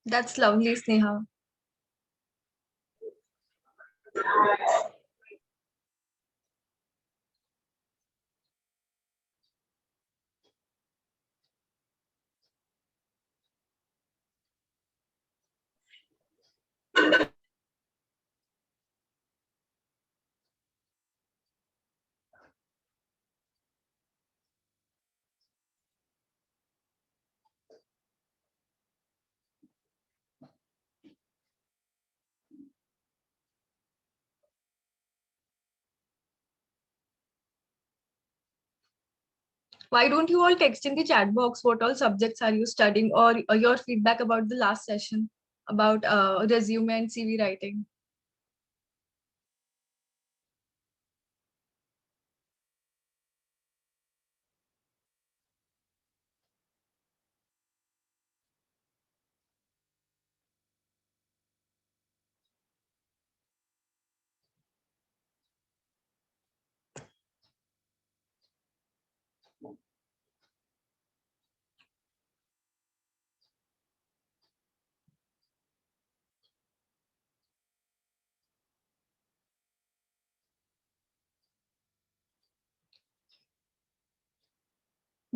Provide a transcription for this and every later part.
That's lovely, Sneha. Why don't you all text in the chat box what all subjects are you studying, or your feedback about the last session about resume and CV writing?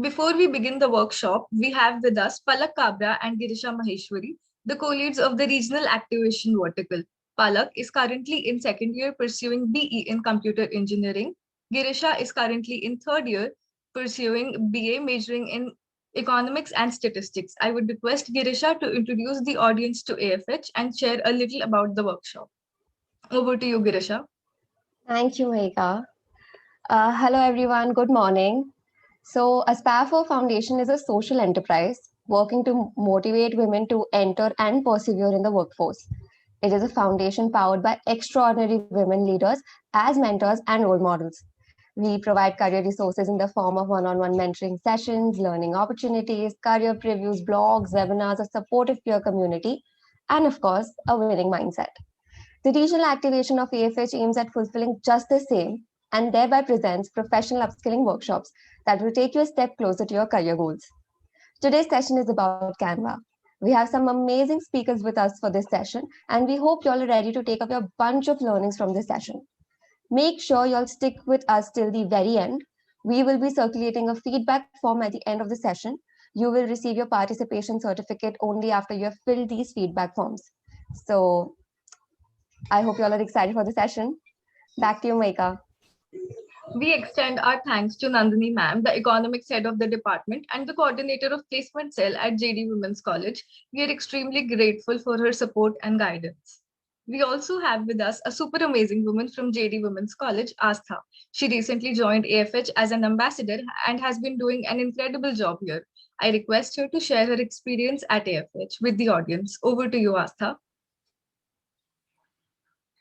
Before we begin the workshop, we have with us Palak Kabra and Girisha Maheshwari, the co-leads of the Regional Activation Vertical. Palak is currently in second year pursuing BE in Computer Engineering. Girisha is currently in third year pursuing BA majoring in Economics and Statistics. I would request Girisha to introduce the audience to AFH and share a little about the workshop. Over to you, Girisha. Thank you, Megha. Hello, everyone. Good morning. So, Aspire for Foundation is a social enterprise working to motivate women to enter and persevere in the workforce. It is a foundation powered by extraordinary women leaders as mentors and role models. We provide career resources in the form of one on one mentoring sessions, learning opportunities, career previews, blogs, webinars, a supportive peer community, and of course, a winning mindset. The regional activation of AFH aims at fulfilling just the same and thereby presents professional upskilling workshops that will take you a step closer to your career goals. Today's session is about Canva. We have some amazing speakers with us for this session, and we hope you all are ready to take up a bunch of learnings from this session. Make sure you all stick with us till the very end. We will be circulating a feedback form at the end of the session. You will receive your participation certificate only after you have filled these feedback forms. So, I hope you all are excited for the session. Back to you, Maika. We extend our thanks to Nandini ma'am, the economics head of the department and the coordinator of placement cell at JD Women's College. We are extremely grateful for her support and guidance. We also have with us a super amazing woman from JD Women's College, Astha. She recently joined AFH as an ambassador and has been doing an incredible job here. I request her to share her experience at AFH with the audience. Over to you, Astha.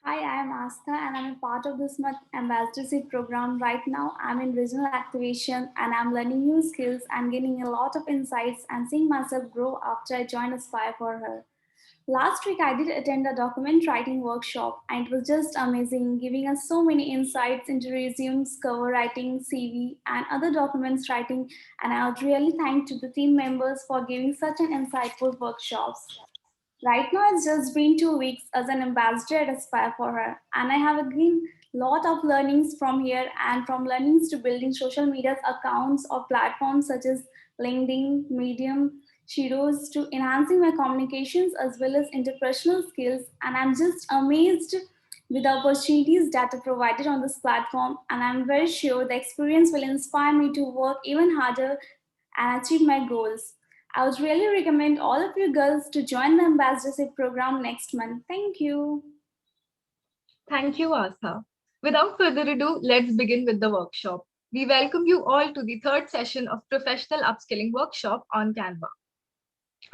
Hi, I am Astha and I'm a part of this ambassadorship program. Right now, I'm in regional activation and I'm learning new skills and gaining a lot of insights and seeing myself grow after I joined Aspire for Her. Last week, I did attend a document writing workshop and it was just amazing, giving us so many insights into resumes, cover writing, CV, and other documents writing. And I would really thank to the team members for giving such an insightful workshops. Right now, it's just been 2 weeks as an ambassador at Aspire for Her, and I have gained a lot of learnings from here and from learnings to building social media accounts or platforms such as LinkedIn, Medium, Shiros to enhancing my communications as well as interpersonal skills. And I'm just amazed with the opportunities that are provided on this platform. And I'm very sure the experience will inspire me to work even harder and achieve my goals. I would really recommend all of you girls to join the ambassadorship program next month. Thank you. Thank you, Astha. Without further ado, let's begin with the workshop. We welcome you all to the third session of Professional Upskilling Workshop on Canva.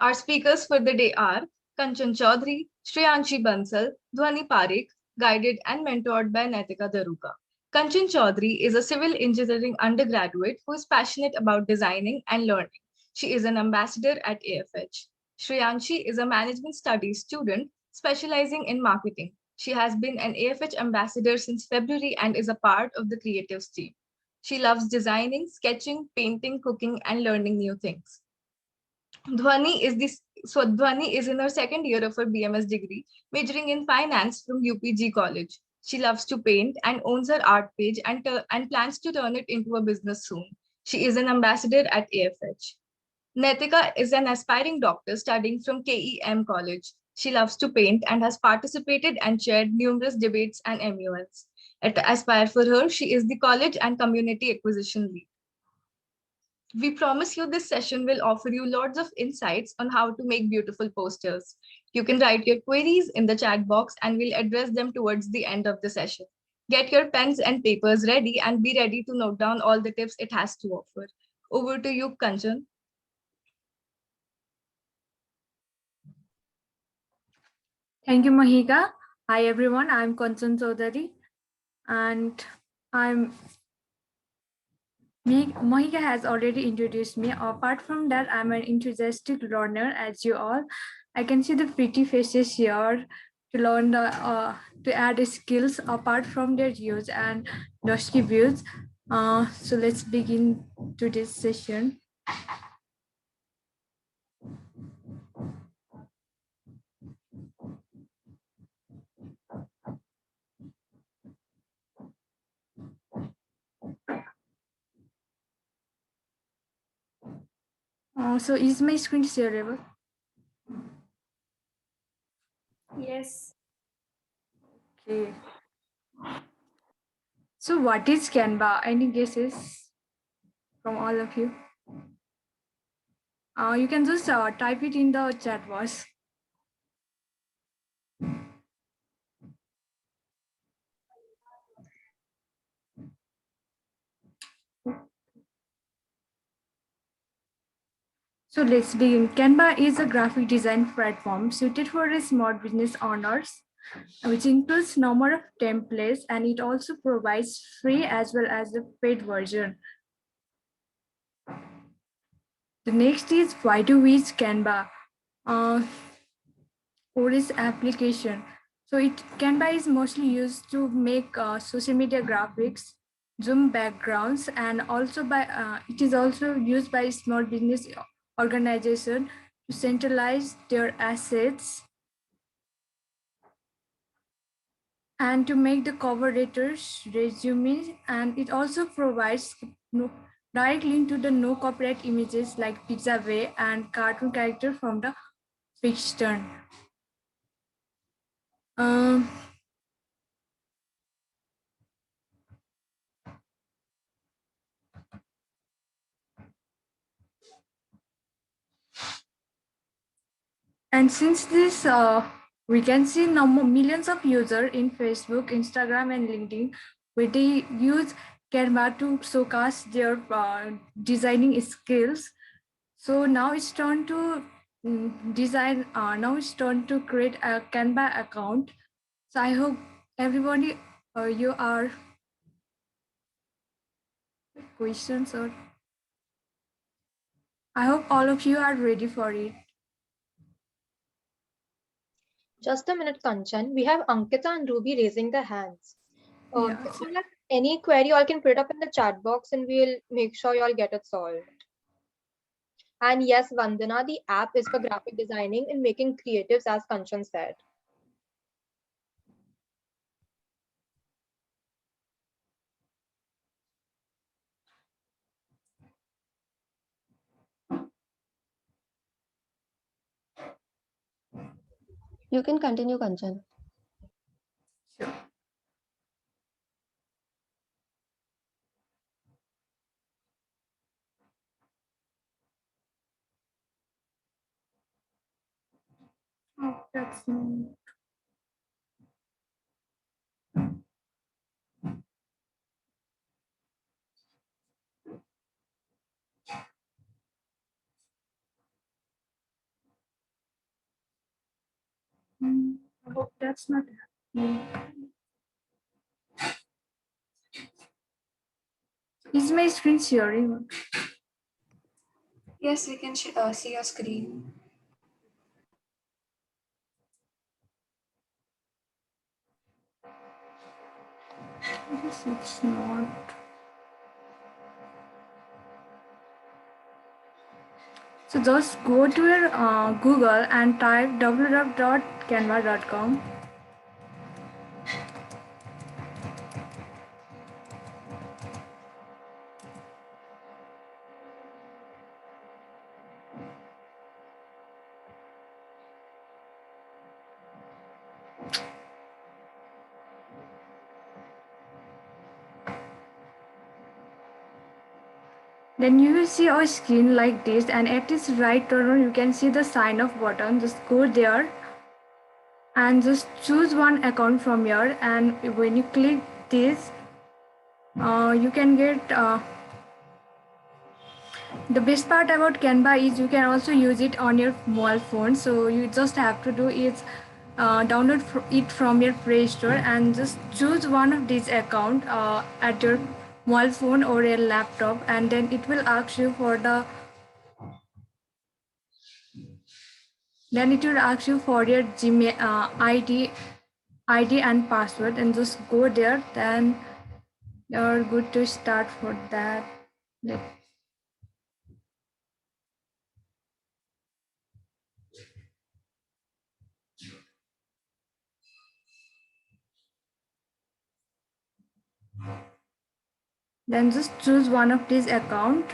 Our speakers for the day are Kanchan Chaudhary, Shreyanshi Bansal, Dhwani Parikh, guided and mentored by Naitika Daruka. Kanchan Chaudhary is a civil engineering undergraduate who is passionate about designing and learning. She is an ambassador at AFH. Shreyanshi is a management studies student specializing in marketing. She has been an AFH ambassador since February and is a part of the creatives team. She loves designing, sketching, painting, cooking, and learning new things. Dhwani Swadhwani is in her second year of her BMS degree, majoring in finance from UPG College. She loves to paint and owns her art page and plans to turn it into a business soon. She is an ambassador at AFH. Netika is an aspiring doctor studying from KEM College. She loves to paint and has participated and chaired numerous debates and MUNs. At Aspire for her, she is the college and community acquisition lead. We promise you this session will offer you lots of insights on how to make beautiful posters. You can write your queries in the chat box and we'll address them towards the end of the session. Get your pens and papers ready and be ready to note down all the tips it has to offer. Over to you, Kanchan. Thank you, Mahika. Hi, everyone. I'm Kanchan Chaudhary, and Mahika has already introduced me. Apart from that, I'm an enthusiastic learner, as you all. I can see the pretty faces here to learn to add skills apart from their use and dusky views. So let's begin today's session. So is my screen shareable? Yes. Okay. So what is Canva? Any guesses from all of you? You can just type it in the chat box. So let's begin. Canva is a graphic design platform suited for small business owners, which includes number of templates, and it also provides free as well as the paid version. The next is why do we use Canva? For its application. So Canva is mostly used to make social media graphics, Zoom backgrounds, and also it is also used by small business organization to centralize their assets and to make the cover letters, resumes, and it also provides direct link to the no copyright images like Pixabay and cartoon character from the fiction. And since this, we can see now millions of users in Facebook, Instagram, and LinkedIn, where they use Canva to showcase their designing skills. So now it's turn to design. Now it's turn to create a Canva account. So I hope everybody, you are questions or I hope all of you are ready for it. Just a minute, Kanchan. We have Ankita and Ruby raising their hands. Yeah. If you have any query, you all can put it up in the chat box and we'll make sure you all get it solved. And yes, Vandana, the app is for graphic designing and making creatives, as Kanchan said. You can continue, Kanchan. Sure. Oh, that's I hope that's not happening. Is my screen sharing? Yes, we can see your screen. Yes, it's not. So just go to your Google and type www.canva.com. Then you will see a screen like this, and at its right corner you can see the sign of button. Just go there and just choose one account from here, and when you click this, you can get the best part about Canva is you can also use it on your mobile phone. So you just have to do is download it from your Play Store and just choose one of these account at your mobile phone or your laptop, and then it will ask you for the your Gmail ID and password, and just go there. Then you're good to start for that. Then just choose one of these account,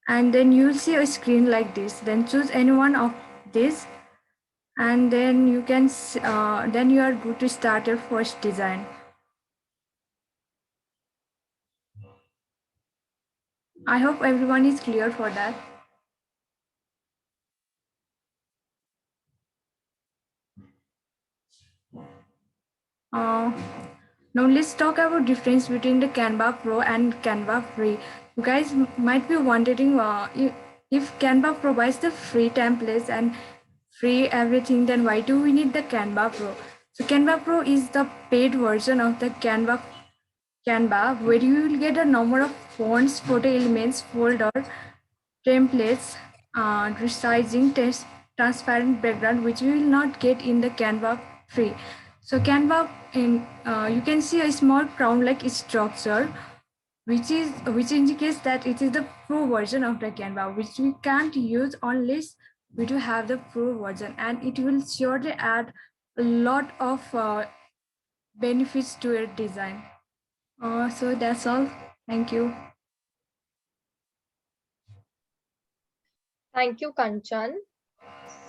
and then you'll see a screen like this. Then choose any one of this, and then you can then you are good to start your first design. I hope everyone is clear for that. Now let's talk about difference between the Canva Pro and Canva Free. You guys might be wondering if Canva provides the free templates and free everything, then why do we need the Canva Pro? So Canva Pro is the paid version of the Canva, where you will get a number of fonts, photo elements, folder, templates, resizing, transparent background, which you will not get in the Canva Free. So Canva, you can see a small crown-like structure, which indicates that it is the pro version of the Canva, which we can't use unless we do have the pro version, and it will surely add a lot of benefits to your design. So that's all. Thank you. Thank you, Kanchan.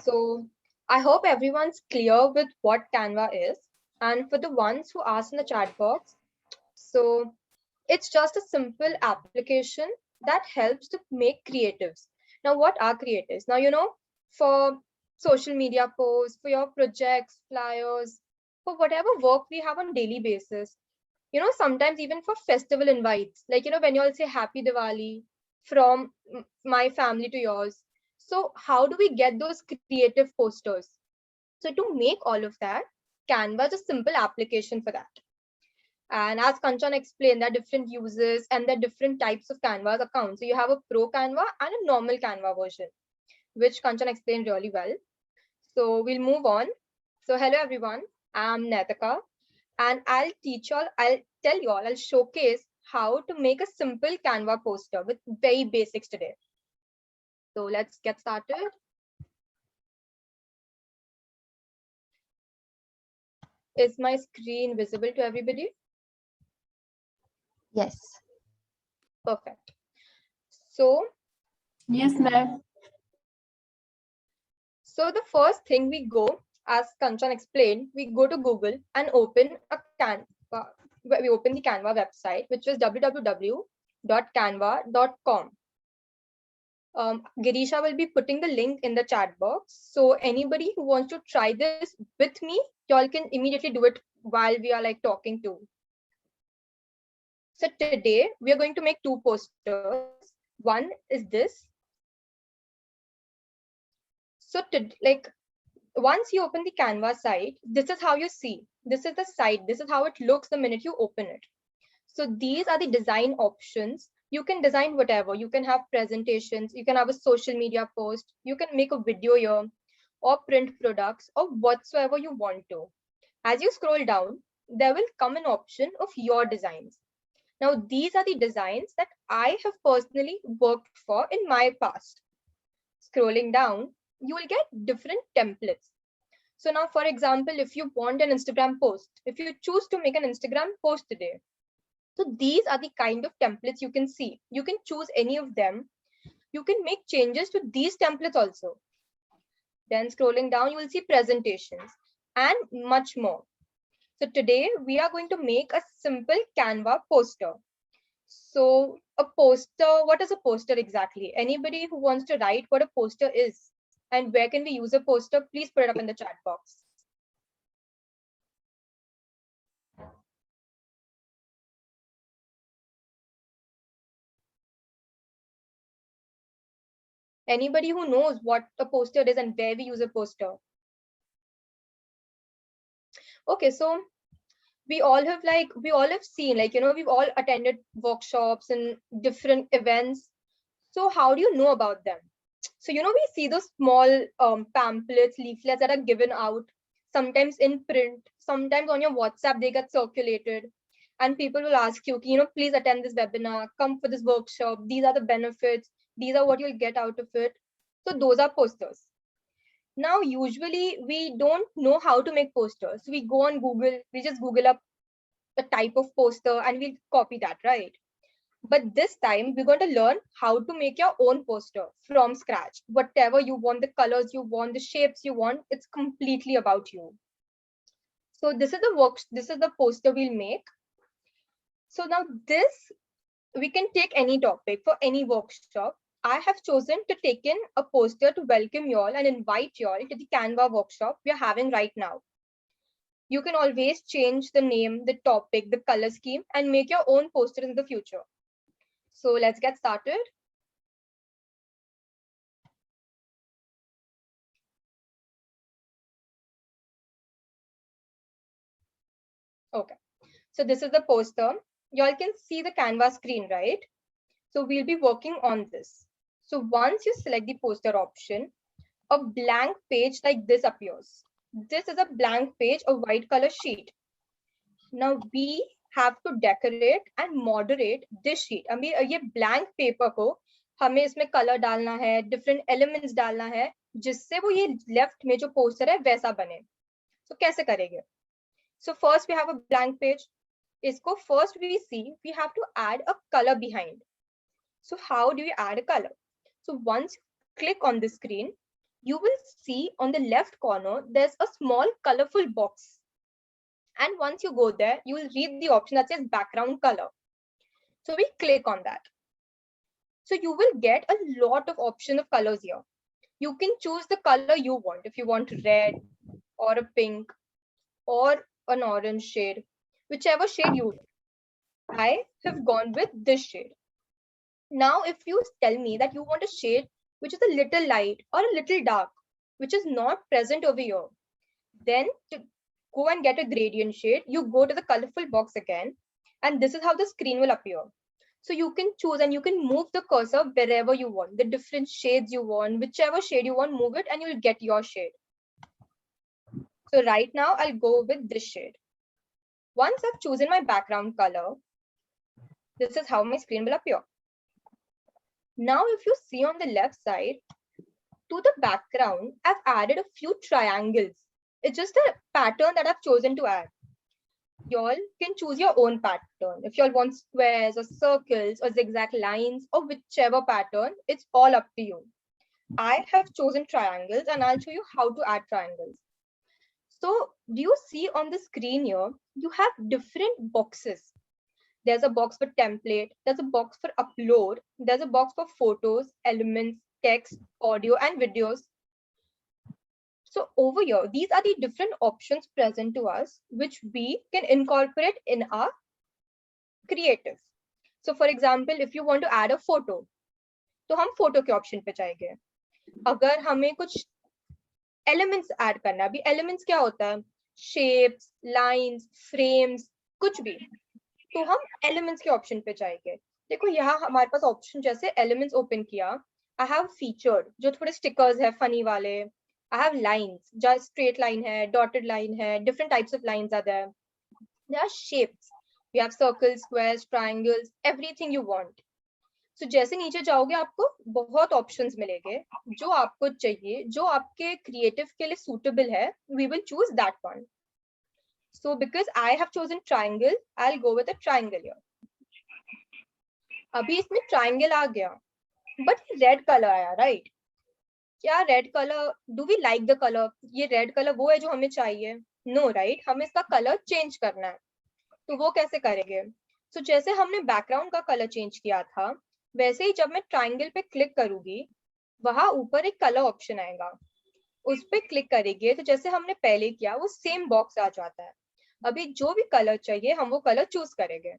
So I hope everyone's clear with what Canva is. And for the ones who asked in the chat box, so it's just a simple application that helps to make creatives. Now, what are creatives? Now, for social media posts, for your projects, flyers, for whatever work we have on daily basis, sometimes even for festival invites, like, when you all say Happy Diwali from my family to yours. So how do we get those creative posters? So to make all of that, Canva is a simple application for that. And as Kanchan explained, there are different uses and there are different types of Canva accounts. So you have a pro Canva and a normal Canva version, which Kanchan explained really well. So we'll move on. So hello everyone, I'm Netika, and I'll tell you all, I'll showcase how to make a simple Canva poster with very basics today. So let's get started. Is my screen visible to everybody? Yes. Perfect. So, yes, ma'am. So the first thing we go, as Kanchan explained, we go to Google and open a Canva. We open the Canva website, which is www.canva.com. Girisha will be putting the link in the chat box. So anybody who wants to try this with me, y'all can immediately do it while we are like talking too. So today we are going to make two posters. One is this. So once you open the Canva site, this is how you see. This is the site. This is how it looks the minute you open it. So these are the design options. You can design whatever. You can have presentations. You can have a social media post. You can make a video here or print products or whatsoever you want to. As you scroll down, there will come an option of your designs. Now, these are the designs that I have personally worked for in my past. scrolling down, you will get different templates. So now, for example, if you want an Instagram post, if you choose to make an Instagram post today, so these are the kind of templates you can see. You can choose any of them. You can make changes to these templates also. Then scrolling down, you will see presentations and much more. So today we are going to make a simple Canva poster. So a poster, what is a poster exactly? Anybody who wants to write what a poster is and where can we use a poster, please put it up in the chat box. Anybody who knows what a poster is and where we use a poster? Okay, so we all have seen, we've all attended workshops and different events. So how do you know about them? So, we see those small pamphlets, leaflets that are given out, sometimes in print, sometimes on your WhatsApp, they get circulated. And people will ask you, please attend this webinar, come for this workshop. These are the benefits. These are what you'll get out of it. So those are posters. Now, usually we don't know how to make posters. We go on Google, we just Google up a type of poster and we'll copy that, right? But this time we're going to learn how to make your own poster from scratch. Whatever you want, the colors you want, the shapes you want, it's completely about you. So this is the poster we'll make. So now we can take any topic for any workshop. I have chosen to take in a poster to welcome you all and invite you all to the Canva workshop we are having right now. You can always change the name, the topic, the color scheme, and make your own poster in the future. So let's get started. Okay, so this is the poster. You all can see the Canva screen, right? So we'll be working on this. So once you select the poster option, a blank page like this appears. This is a blank page, a white color sheet. Now we have to decorate and moderate this sheet. अभी ये blank paper को हमें इसमें color डालना है, different elements डालना है, जिससे वो ये left में जो poster है वैसा बने. So कैसे करेंगे? So first we have a blank page. इसको first we see we have to add a color behind. So how do you add a color? So once you click on the screen, you will see on the left corner there's a small colorful box. And once you go there, you will read the option that says background color. So we click on that. So you will get a lot of option of colors here. You can choose the color you want. If you want red or a pink or an orange shade, whichever shade you want. I have gone with this shade. Now, if you tell me that you want a shade which is a little light or a little dark, which is not present over here, then to go and get a gradient shade, you go to the colorful box again, and this is how the screen will appear. So you can choose and you can move the cursor wherever you want, the different shades you want, whichever shade you want, move it and you'll get your shade. So right now I'll go with this shade. Once I've chosen my background color, this is how my screen will appear. Now, if you see on the left side, to the background, I've added a few triangles. It's just a pattern that I've chosen to add. Y'all can choose your own pattern. If y'all want squares or circles or zigzag lines or whichever pattern, it's all up to you. I have chosen triangles and I'll show you how to add triangles. So do you see on the screen here, you have different boxes. There's a box for template, there's a box for upload, there's a box for photos, elements, text, audio, and videos. So over here, these are the different options present to us, which we can incorporate in our creative. So for example, if you want to add a photo, तो हम photo के option पे जाएंगे. अगर हमें कुछ elements add करना, अभी elements क्या होता है? Shapes, lines, frames, कुछ भी. तो हम elements के option पे जाएंगे. देखो यहाँ हमारे पास option जैसे elements open किया. I have featured जो थोड़े stickers है funny वाले. I have lines, just straight line hai, dotted line hai, different types of lines are there. There are shapes. We have circles, squares, triangles, everything you want. So जैसे नीचे जाओगे आपको बहुत options मिलेंगे, जो आपको चाहिए, जो आपके क्रिएटिव के लिए सूटेबल है, we will choose that one. So because I have chosen triangle, I'll go with a triangle here. अभी इसमें triangle आ गया, but रेड कलर आया, राइट? क्या red colour, do we like the colour? ये रेड कलर वो है जो हमें चाहिए? No, right? हमें इसका कलर चेंज करना है, तो वो कैसे करेंगे? So जैसे हमने बैकग्राउंड का कलर चेंज किया था, वैसे ही जब मैं ट्राइंगल पे क्लिक करूंगी, वहां ऊपर एक कलर ऑप्शन आएगा, उस पे क्लिक करेंगे तो जैसे हमने पहले किया वो सेम बॉक्स आ जाता है। अभी जो भी कलर चाहिए हम वो कलर चूज करेंगे।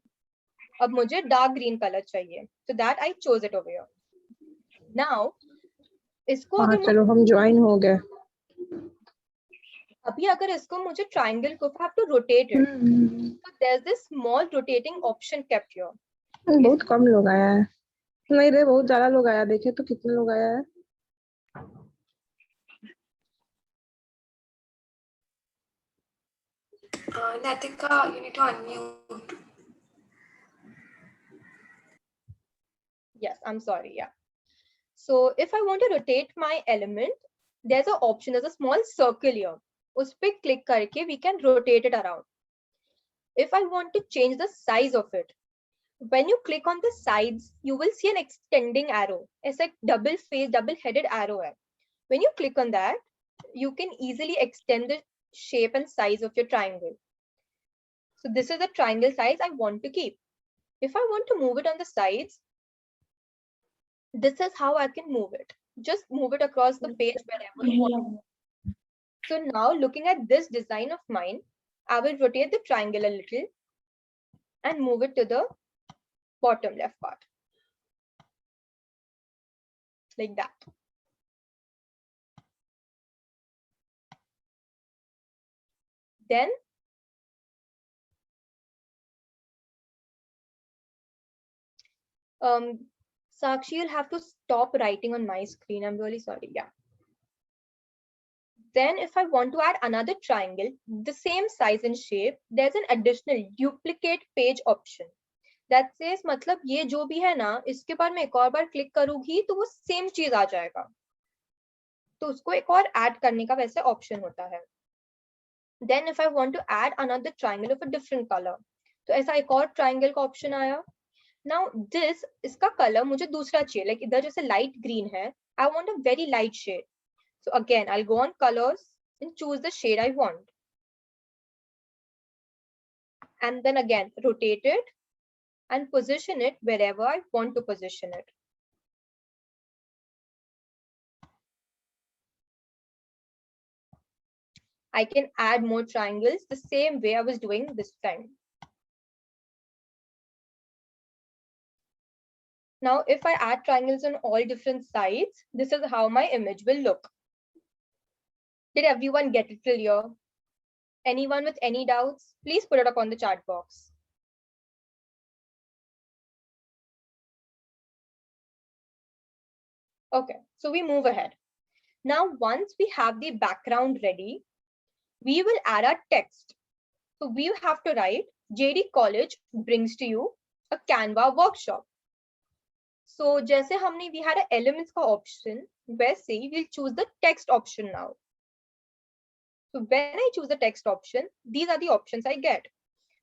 अब मुझे डार्क ग्रीन कलर चाहिए, so that I chose it over here. Now इसको अगर चलो हम ज्वाइन हो गए। अभी अगर इसको मुझे ट्राइंगल को have to rotate it, so there's this small rotating option kept here. बहुत कम लोग आया है। नहीं रे, बहुत ज्यादा लोग आया, देखे तो कितने लोग आया है। Natika, you need to unmute. Yes, I'm sorry. Yeah. So if I want to rotate my element, there's an option, there's a small circle here. उस पे click करके we can rotate it around. If I want to change the size of it, when you click on the sides, you will see an extending arrow. It's like double-headed arrow है. When you click on that, you can easily extend the shape and size of your triangle. So this is the triangle size I want to keep. If I want to move it on the sides, this is how I can move it. Just move it across the page wherever you want. So now looking at this design of mine, I will rotate the triangle a little and move it to the bottom left part. Like that. Then Sakshi, you'll have to stop writing on my screen. I'm really sorry. Yeah. Then if I want to add another triangle, the same size and shape, there's an additional duplicate page option. That says मतलब ये जो भी है ना, इसके बाद मैं एक और बार क्लिक करूंगी तो वो सेम चीज आ जाएगा, तो उसको एक और ऐड करने का वैसे ऑप्शन होता है. Then if I want to add another triangle of a different color, तो ऐसा एक और ट्राइंगल का ऑप्शन आया. Now this, इसका कलर मुझे दूसरा चाहिए, like इधर जैसे लाइट ग्रीन है, I want a very light shade. So again, I'll go on colors and choose the shade I want. And then again, rotate it and position it wherever I want to position it. I can add more triangles the same way I was doing this time. Now, if I add triangles on all different sides, this is how my image will look. Did everyone get it till here? Anyone with any doubts? Please put it up on the chat box. Okay, so we move ahead. Now, once we have the background ready, we will add our text. So we have to write, JD College brings to you a Canva workshop. So जैसे हमने we had an elements का option, वैसे ही we'll choose the text option now. So when I choose the text option, these are the options I get.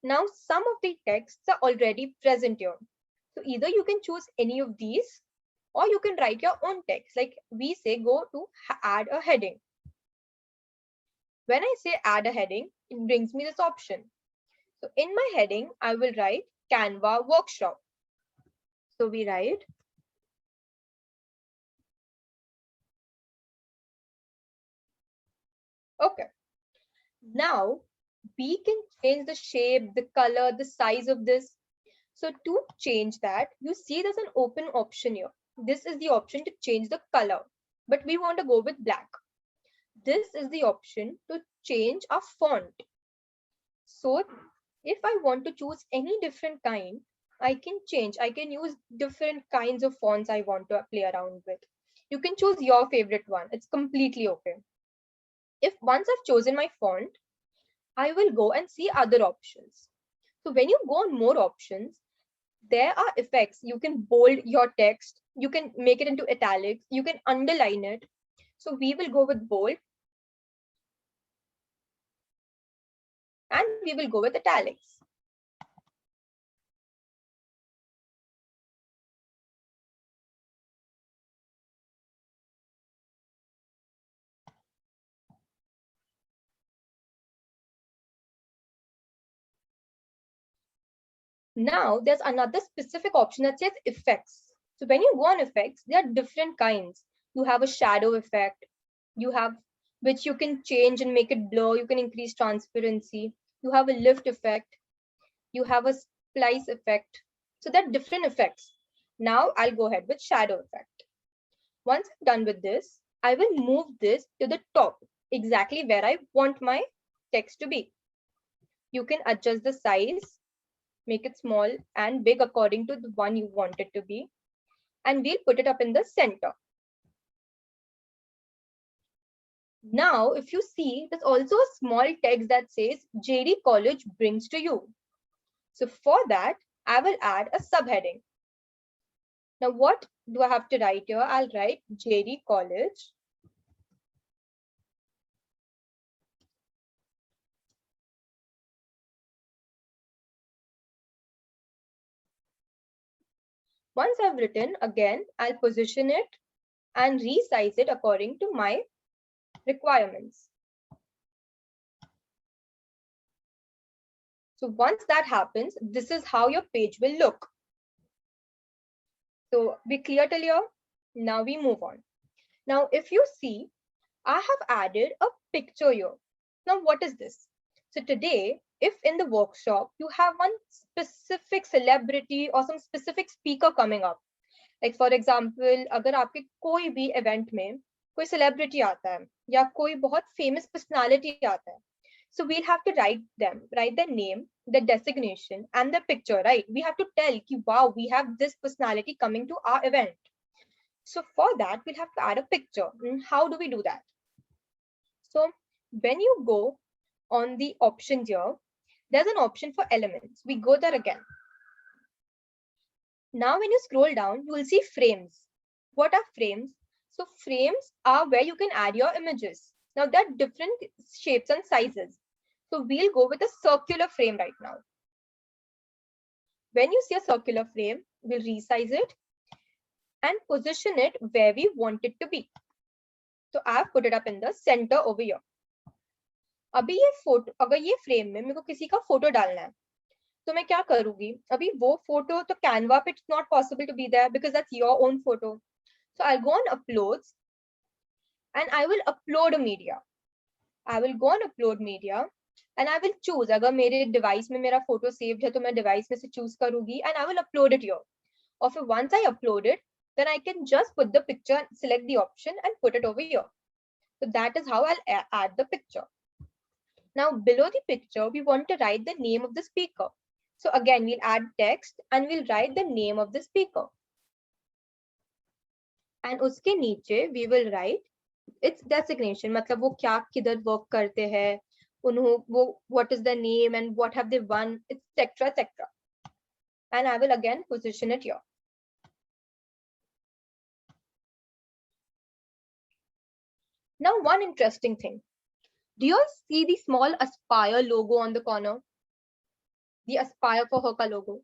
Now some of the texts are already present here. So either you can choose any of these, or you can write your own text. Like we say, go to add a heading. When I say add a heading, it brings me this option. So in my heading, I will write Canva workshop. So we write okay. Now we can change the shape, the color, the size of this. So to change that, you see there's an open option here. This is the option to change the color, but we want to go with black. This is the option to change our font. So if I want to choose any different kind, I can change. I can use different kinds of fonts I want to play around with. You can choose your favorite one. It's completely okay. If once I've chosen my font, I will go and see other options. So when you go on more options, there are effects. You can bold your text, you can make it into italics, you can underline it. So we will go with bold and we will go with italics. Now there's another specific option that says effects. So when you go on effects, there are different kinds. You have a shadow effect, you have which you can change and make it blur, you can increase transparency. You have a lift effect, you have a splice effect. So there are different effects. Now I'll go ahead with shadow effect. Once I'm done with this, I will move this to the top, exactly where I want my text to be. You can adjust the size, make it small and big according to the one you want it to be. And we'll put it up in the center. Now, if you see, there's also a small text that says JD College brings to you. So for that, I will add a subheading. Now, what do I have to write here? I'll write JD College. Once I've written, again, I'll position it and resize it according to my requirements. So once that happens, this is how your page will look. So be clear till here. Now we move on. Now, if you see, I have added a picture here. Now, what is this? So today, if in the workshop, you have one specific celebrity or some specific speaker coming up, like for example, अगर आपके कोई भी event में कोई celebrity आता है या कोई बहुत famous personality आता है, so we'll have to write their name, the designation and the picture, right? We have to tell ki, wow, we have this personality coming to our event. So for that, we'll have to add a picture. And how do we do that? So when you go on the options here, there's an option for elements. We go there again. Now, when you scroll down, you will see frames. What are frames? So frames are where you can add your images. Now, there are different shapes and sizes. So we'll go with a circular frame right now. When you see a circular frame, we'll resize it and position it where we want it to be. So I've put it up in the center over here. अभी ये photo, अगर ये frame में मेरे को किसी का photo डालना है, तो मैं क्या करूंगी? अभी वो फोटो तो Canva पे it's not possible to be there because that's your own photo. So I'll go on uploads and I will upload a media. I will go on upload media and I will choose. अगर मेरे device में मेरा photo saved है तो मैं device में से choose करूंगी and I will upload it here. Or once I upload it, then I can just put the picture, select the option and put it over here. So that is how I'll add the picture. Now below the picture, we want to write the name of the speaker. So again, we'll add text and we'll write the name of the speaker. And uske niche, we will write its designation. मतलब वो क्या किधर work करते हैं, what is their name and what have they won, etc. etc. And I will again position it here. Now, one interesting thing. Do you all see the small Aspire logo on the corner? The Aspire for Her logo.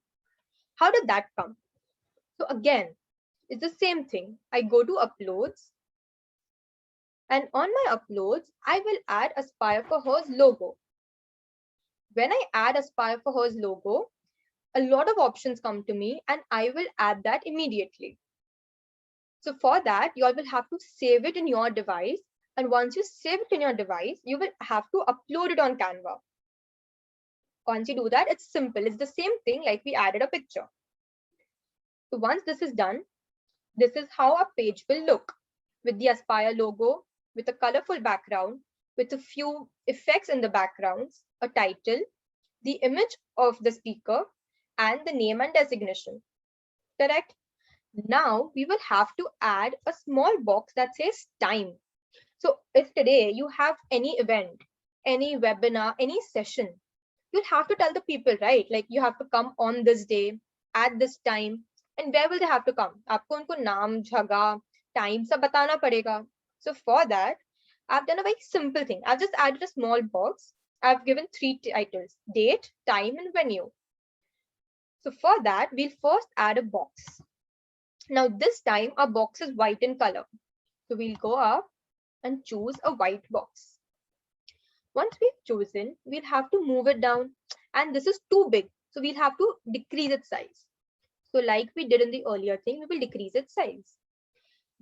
How did that come? So again, it's the same thing. I go to uploads and on my uploads, I will add Aspire for Her's logo. When I add Aspire for Her's logo, a lot of options come to me and I will add that immediately. So for that, you all will have to save it in your device. And once you save it in your device, you will have to upload it on Canva. Once you do that, it's simple. It's the same thing like we added a picture. So once this is done, this is how our page will look with the Aspire logo, with a colorful background, with a few effects in the backgrounds, a title, the image of the speaker, and the name and designation. Correct? Now we will have to add a small box that says time. So if today you have any event, any webinar, any session, you'll have to tell the people, right? Like you have to come on this day at this time, and where will they have to come? आपको उनको नाम, जगह, time सब बताना पड़ेगा. So for that, I've done a very simple thing. I've just added a small box. I've given 3 titles: date, time, and venue. So for that, we'll first add a box. Now this time our box is white in color. So we'll go up and choose a white box. Once we've chosen, we'll have to move it down, and this is too big. So we'll have to decrease its size. So like we did in the earlier thing, we will decrease its size.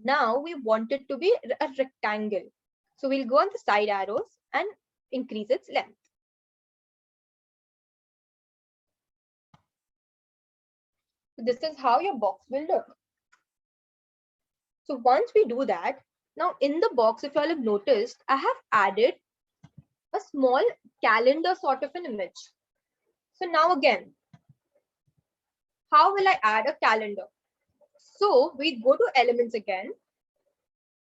Now we want it to be a rectangle. So we'll go on the side arrows and increase its length. So this is how your box will look. So once we do that, now in the box, if you all have noticed, I have added a small calendar sort of an image. So now again, how will I add a calendar? So we go to elements again,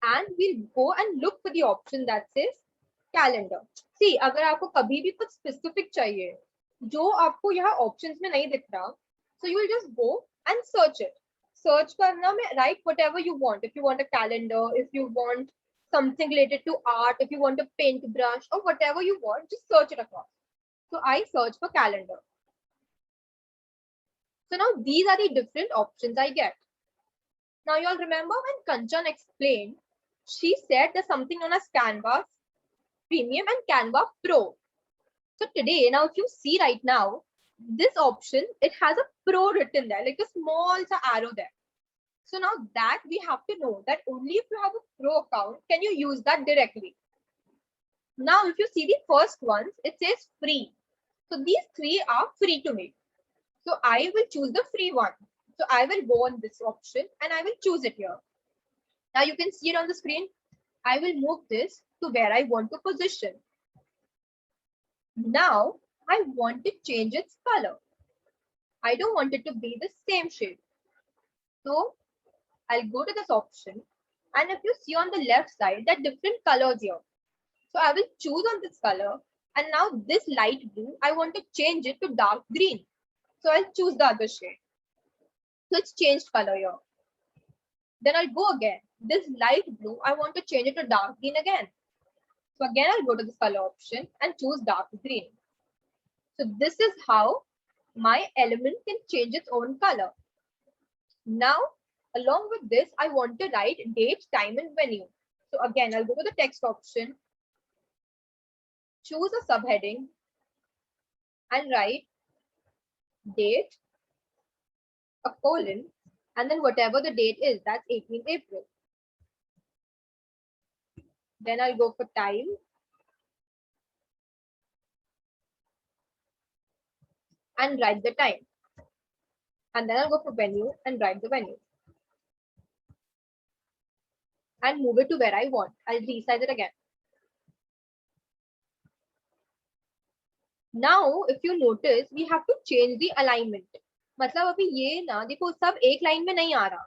and we'll go and look for the option that says calendar. See, अगर आपको कभी भी कुछ specific चाहिए, जो आपको यहाँ options में नहीं दिख रहा, so you will just go and search it. Search करना में write whatever you want. If you want a calendar, if you want something related to art, if you want a paintbrush or whatever you want, just search it across. So I search for calendar. So now these are the different options I get. Now you all remember when Kanchan explained, she said there's something known as Canva Premium and Canva Pro. So today, now if you see right now, this option, it has a Pro written there, like a small arrow there. So now that we have to know that only if you have a Pro account, can you use that directly. Now, if you see the first ones, it says free. So these 3 are free to me. So I will choose the free one. So I will go on this option and I will choose it here. Now you can see it on the screen. I will move this to where I want to position. Now I want to change its color. I don't want it to be the same shade. So I'll go to this option, and if you see on the left side, there are different colors here. So I will choose on this color, and now this light blue, I want to change it to dark green. So I'll choose the other shade. So it's changed color here. Then I'll go again. This light blue, I want to change it to dark green again. So again, I'll go to this color option and choose dark green. So this is how my element can change its own color. Now, along with this, I want to write date, time, and venue. So again, I'll go to the text option, choose a subheading, and write date, a colon, and then whatever the date is, that's 18th April. Then I'll go for time, and write the time. And then I'll go for venue and write the venue. And move it to where I want. I'll resize it again. Now, if you notice, we have to change the alignment. मतलब अभी ये ना देखो सब एक line में नहीं आ रहा.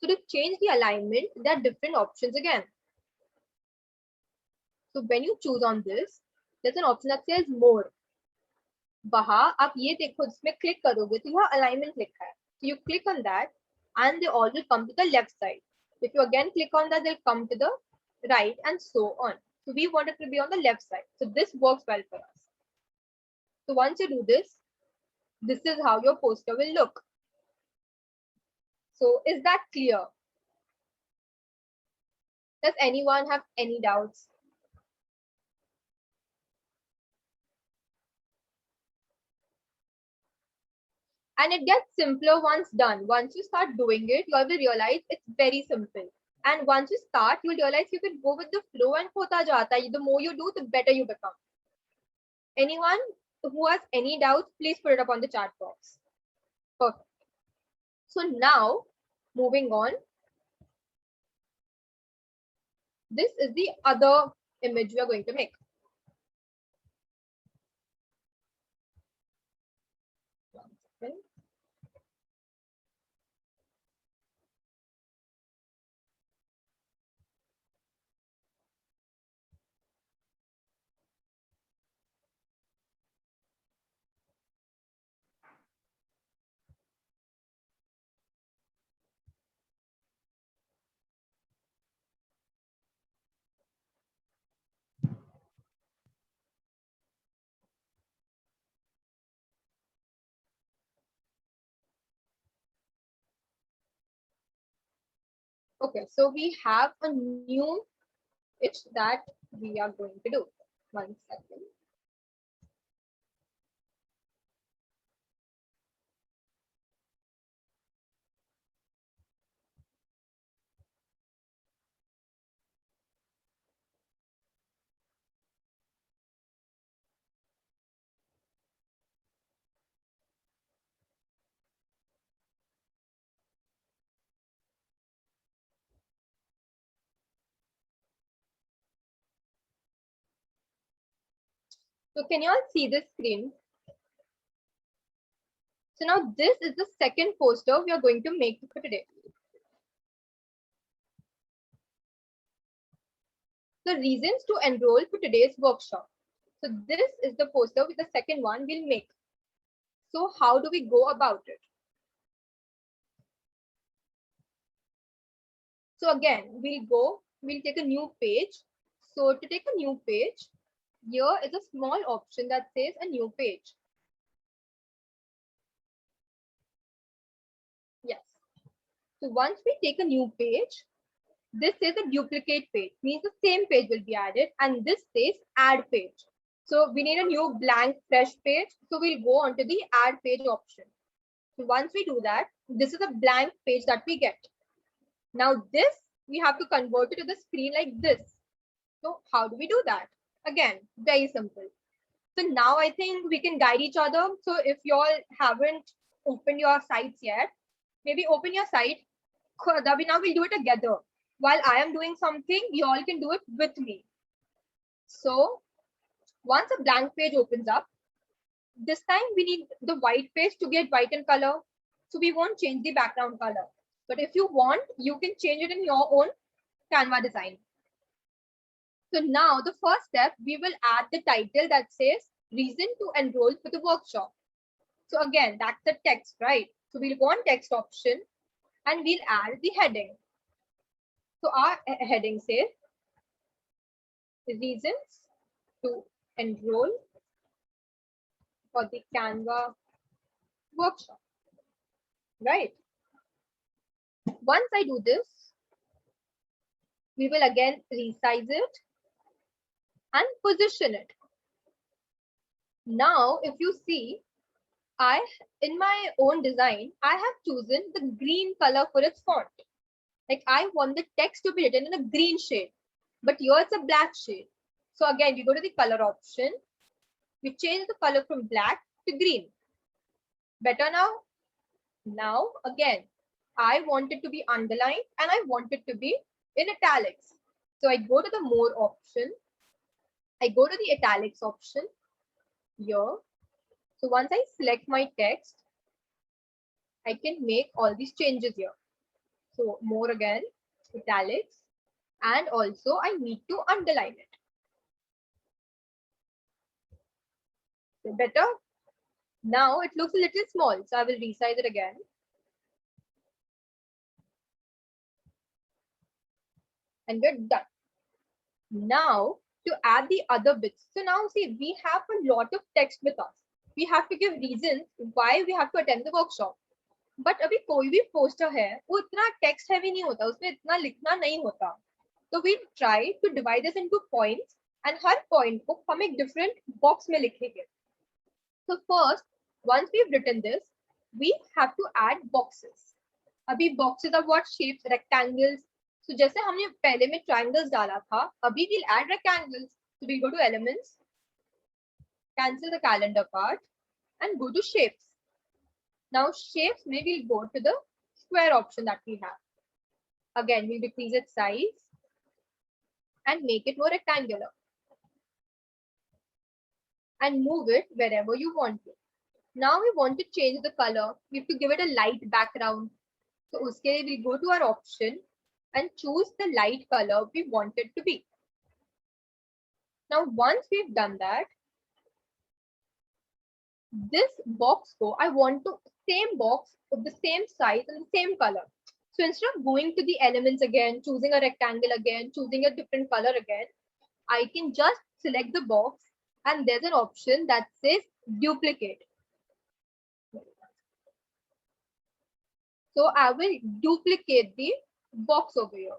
So to change the alignment, there are different options again. So when you choose on this, there's an option that says more. वहाँ आप ये देखो जिसमें click करोगे तो यहाँ alignment लिखा है. So you click on that, and they all will come to the left side. If you again click on that, they'll come to the right, and so on. So we want it to be on the left side. So this works well for us. So once you do this, this is how your poster will look. So is that clear? Does anyone have any doubts? And it gets simpler once done. Once you start doing it, you will realize it's very simple. And once you start, you'll realize you can go with the flow, and hota jata hai. The more you do, the better you become. Anyone who has any doubts, please put it up on the chat box. Perfect. So now, moving on. This is the other image we are going to make. Okay, so we have a new pitch that we are going to do. 1 second. So can you all see this screen? So now this is the second poster we are going to make for today. The reasons to enroll for today's workshop. So this is the poster with the second one we'll make. So how do we go about it? So again, we'll take a new page. So to take a new page, here is a small option that says a new page. Yes. So once we take a new page, this is a duplicate page, means the same page will be added, and this says add page. So we need a new blank fresh page. So we'll go on to the add page option. So once we do that, this is a blank page that we get. Now this, we have to convert it to the screen like this. So how do we do that? Again, very simple. So now I think we can guide each other. So if you all haven't opened your sites yet, maybe open your site. Now we'll do it together. While I am doing something, you all can do it with me. So once a blank page opens up, this time we need the white page to get white in color. So we won't change the background color. But if you want, you can change it in your own Canva design. So now the first step, we will add the title that says reason to enroll for the workshop. So again, that's the text, right? So we'll go on text option and we'll add the heading. So our heading says reasons to enroll for the Canva workshop, right? Once I do this, we will again resize it and position it. Now, if you see, in my own design, I have chosen the green color for its font. Like I want the text to be written in a green shade, but here it's a black shade. So again, we go to the color option. We change the color from black to green. Better now? Now, again, I want it to be underlined and I want it to be in italics. So I go to the more option. I go to the italics option here. So once I select my text, I can make all these changes here. So more again, italics, and also I need to underline it. So better. Now it looks a little small, so I will resize it again. And we're done. Now to add the other bits. So now see, we have a lot of text with us. We have to give reasons why we have to attend the workshop. But अभी कोई भी poster है, वो इतना text heavy नहीं होता, उसमें इतना लिखना नहीं होता. So we try to divide this into points, and her point को हम एक different box में लिखेंगे. So first, once we've written this, we have to add boxes. अभी boxes are what shapes? Rectangles. So जैसे हमने पहले में triangles डाला था, अभी we'll add rectangles. So we'll go to elements, cancel the calendar part, and go to shapes. Now shapes, maybe we'll go to the square option that we have. Again, we'll decrease its size and make it more rectangular. And move it wherever you want to. Now we want to change the color. We have to give it a light background. So uske liye we go to our option and choose the light color we want it to be. Now once we've done that, this box I want to same box of the same size and the same color. So instead of going to the elements again, choosing a rectangle again, choosing a different color again, I can just select the box and there's an option that says duplicate. So I will duplicate the box over here.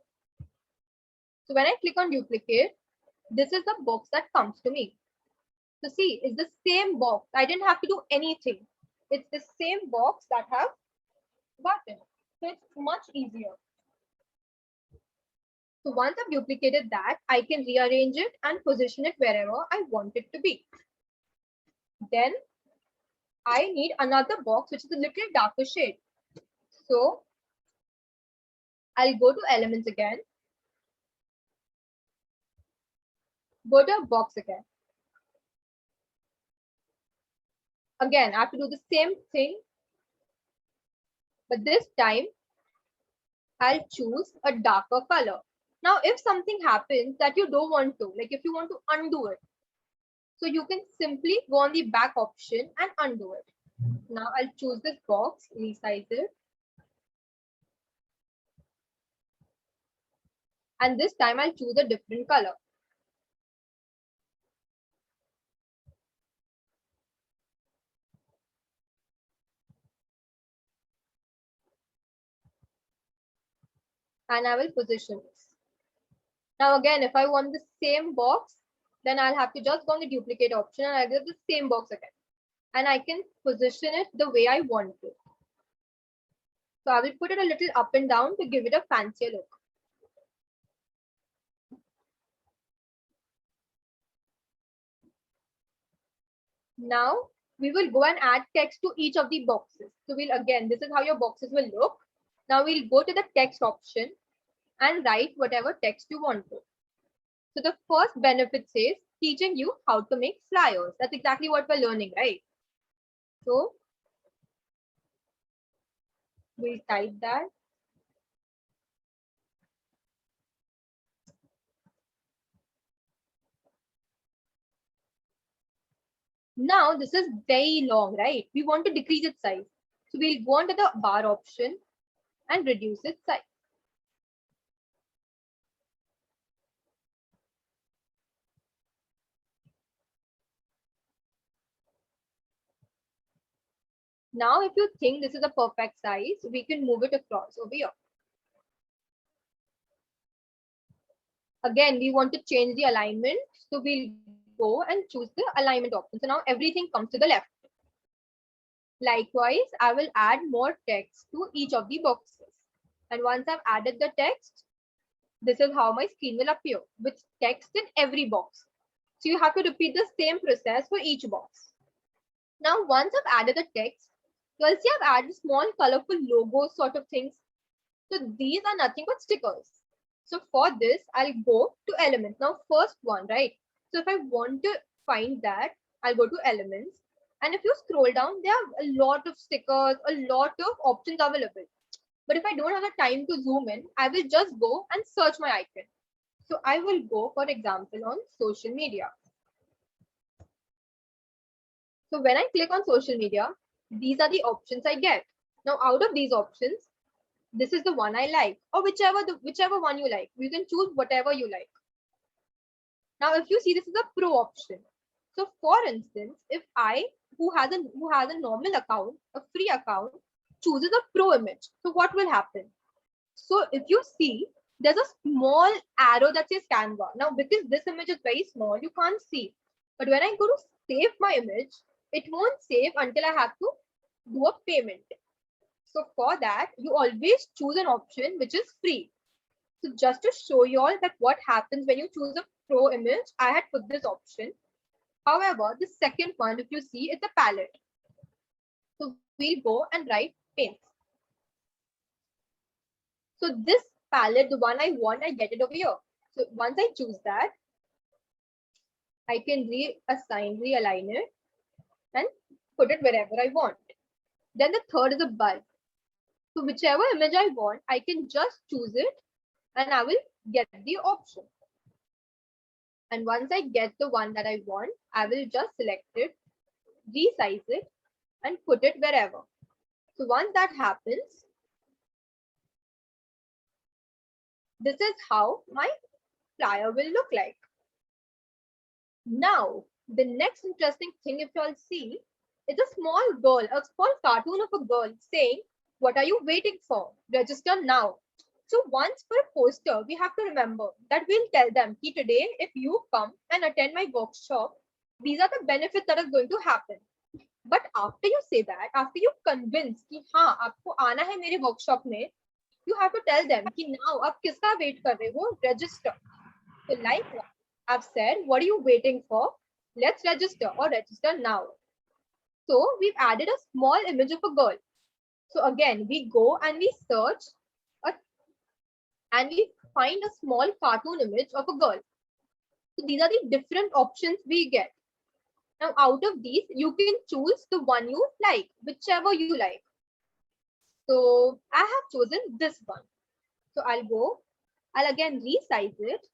So when I click on duplicate, this is the box that comes to me. So see, it's the same box. I didn't have to do anything. It's the same box that have button. So it's much easier. So once I've duplicated that, I can rearrange it and position it wherever I want it to be. Then I need another box which is a little darker shade. So I'll go to elements again. Go to a box again. Again, I have to do the same thing, but this time I'll choose a darker color. Now, if something happens that you don't want to, like if you want to undo it, so you can simply go on the back option and undo it. Now I'll choose this box, resize it. And this time I'll choose a different color. And I will position this. Now again, if I want the same box, then I'll have to just go on the duplicate option and I'll get the same box again. And I can position it the way I want to. So I will put it a little up and down to give it a fancier look. Now we will go and add text to each of the boxes. So we'll again, this is how your boxes will look. Now we'll go to the text option and write whatever text you want to. So the first benefit says teaching you how to make flyers. That's exactly what we're learning, right? So we'll type that. Now this is very long, right? We want to decrease its size. So we'll go onto the bar option and reduce its size. Now, if you think this is a perfect size, we can move it across over here. Again, we want to change the alignment. So we'll go and choose the alignment option. So now everything comes to the left. Likewise, I will add more text to each of the boxes. And once I've added the text, this is how my screen will appear with text in every box. So you have to repeat the same process for each box. Now, once I've added the text, you'll see I've added small colorful logos sort of things. So these are nothing but stickers. So for this, I'll go to elements. Now, first one, right? So if I want to find that, I'll go to elements. And if you scroll down, there are a lot of stickers, a lot of options available. But if I don't have the time to zoom in, I will just go and search my icon. So I will go, for example, on social media. So when I click on social media, these are the options I get. Now, out of these options, this is the one I like, or whichever one you like. You can choose whatever you like. Now, if you see, this is a pro option. So, for instance, if I, who has a normal account, a free account, chooses a pro image, so what will happen? So, if you see, there's a small arrow that says Canva. Now, because this image is very small, you can't see. But when I go to save my image, it won't save until I have to do a payment. So for that, you always choose an option which is free. So just to show you all that what happens when you choose a pro image, I had put this option. However, the second one, if you see, it's a palette. So we'll go and write paint. So this palette, the one I want, I get it over here. So once I choose that, I can realign it and put it wherever I want. Then the third is a bulb. So whichever image I want, I can just choose it and I will get the option. And once I get the one that I want, I will just select it, resize it, and put it wherever. So once that happens, this is how my flyer will look like. Now, the next interesting thing, if you all see, is a small girl, a small cartoon of a girl saying, "What are you waiting for? Register now." So once for a poster, we have to remember that we'll tell them कि today, if you come and attend my workshop, these are the benefits that is going to happen. But after you say that, after you convince कि हाँ आपको आना है मेरे workshop में, you have to tell them कि now आप किसका wait कर रहे हो? Register. So like I've said, what are you waiting for? Let's register or register now. So we've added a small image of a girl. So again, we go and we search and we find a small cartoon image of a girl. So these are the different options we get. Now out of these, you can choose the one you like, whichever you like. So I have chosen this one. So I'll again resize it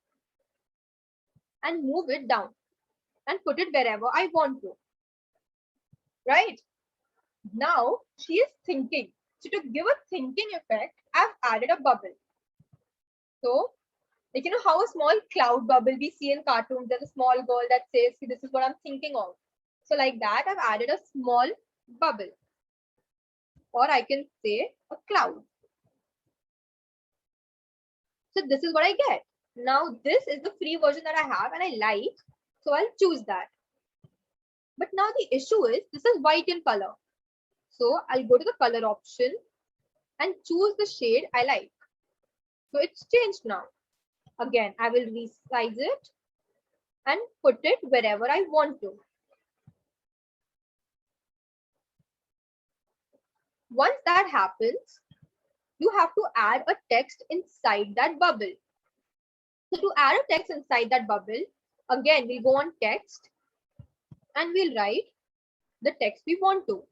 and move it down and put it wherever I want to. Right? Now she is thinking. So to give a thinking effect, I've added a bubble. So, like, you know how a small cloud bubble we see in cartoons, there's a small girl that says, this is what I'm thinking of. So like that, I've added a small bubble. Or I can say a cloud. So this is what I get. Now this is the free version that I have and I like. So I'll choose that. But now the issue is this is white in color. So I'll go to the color option and choose the shade I like. So it's changed now. Again, I will resize it and put it wherever I want to. Once that happens, you have to add a text inside that bubble. So to add a text inside that bubble, again, we'll go on text and we'll write the text we want to.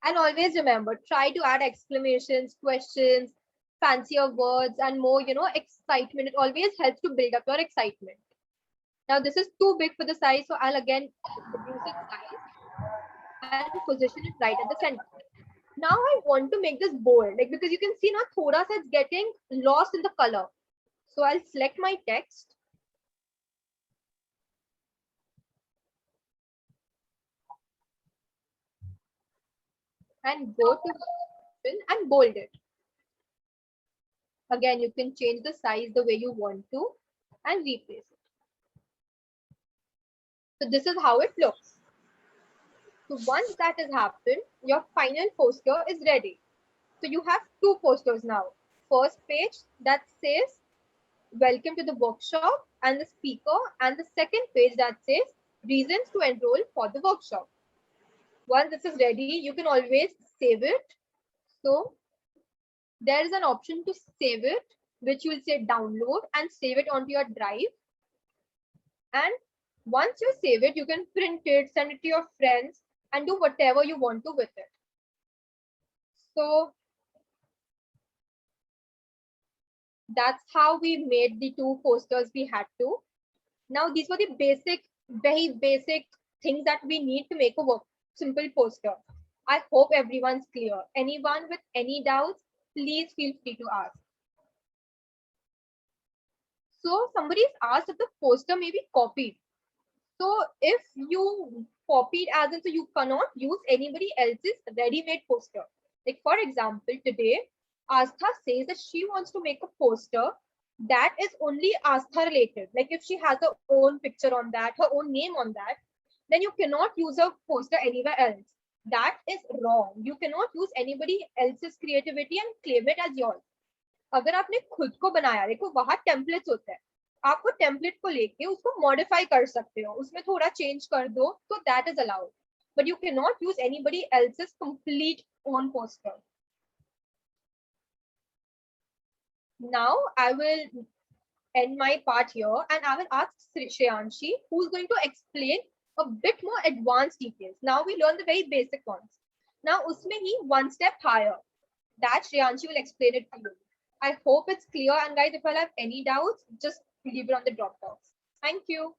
And always remember, try to add exclamations, questions, fancier words, and more, excitement. It always helps to build up your excitement. Now this is too big for the size, so I'll again reduce its size and position it right at the center. Now I want to make this bold, like because you can see now thoda sa it's getting lost in the color. So I'll select my text. And go to option and bold it. Again, you can change the size the way you want to and replace it. So this is how it looks. So once that has happened, your final poster is ready. So you have two posters now. First page that says welcome to the workshop and the speaker, and the second page that says reasons to enroll for the workshop. Once this is ready, you can always save it. So there is an option to save it, which you will say download and save it onto your drive. And once you save it, you can print it, send it to your friends, and do whatever you want to with it. So that's how we made the two posters we had to. Now these were the basic, very basic things that we need to make a simple poster. I hope everyone's clear. Anyone with any doubts, please feel free to ask. So somebody's asked if the poster may be copied. So if you copied as in, so you cannot use anybody else's ready-made poster. Like for example, today, Astha says that she wants to make a poster that is only Astha related. Like if she has her own picture on that, her own name on that, then you cannot use a poster anywhere else. That is wrong. You cannot use anybody else's creativity and claim it as yours. अगर आपने खुद को बनाया, देखो वहां templates होते हैं, आप वो टेम्पलेट को लेके उसको मॉडिफाई कर सकते हो, उसमें थोड़ा चेंज कर दो, तो that is allowed, but you can not use anybody else's complete own poster. Now I will end my part here and I will ask Shreyanshi, who's going to explain a bit more advanced details. Now we learned the very basic ones. Now usme hi one step higher. That Shreyanshi will explain it to you. I hope it's clear, and guys, if I have any doubts, just leave it on the drop box. Thank you.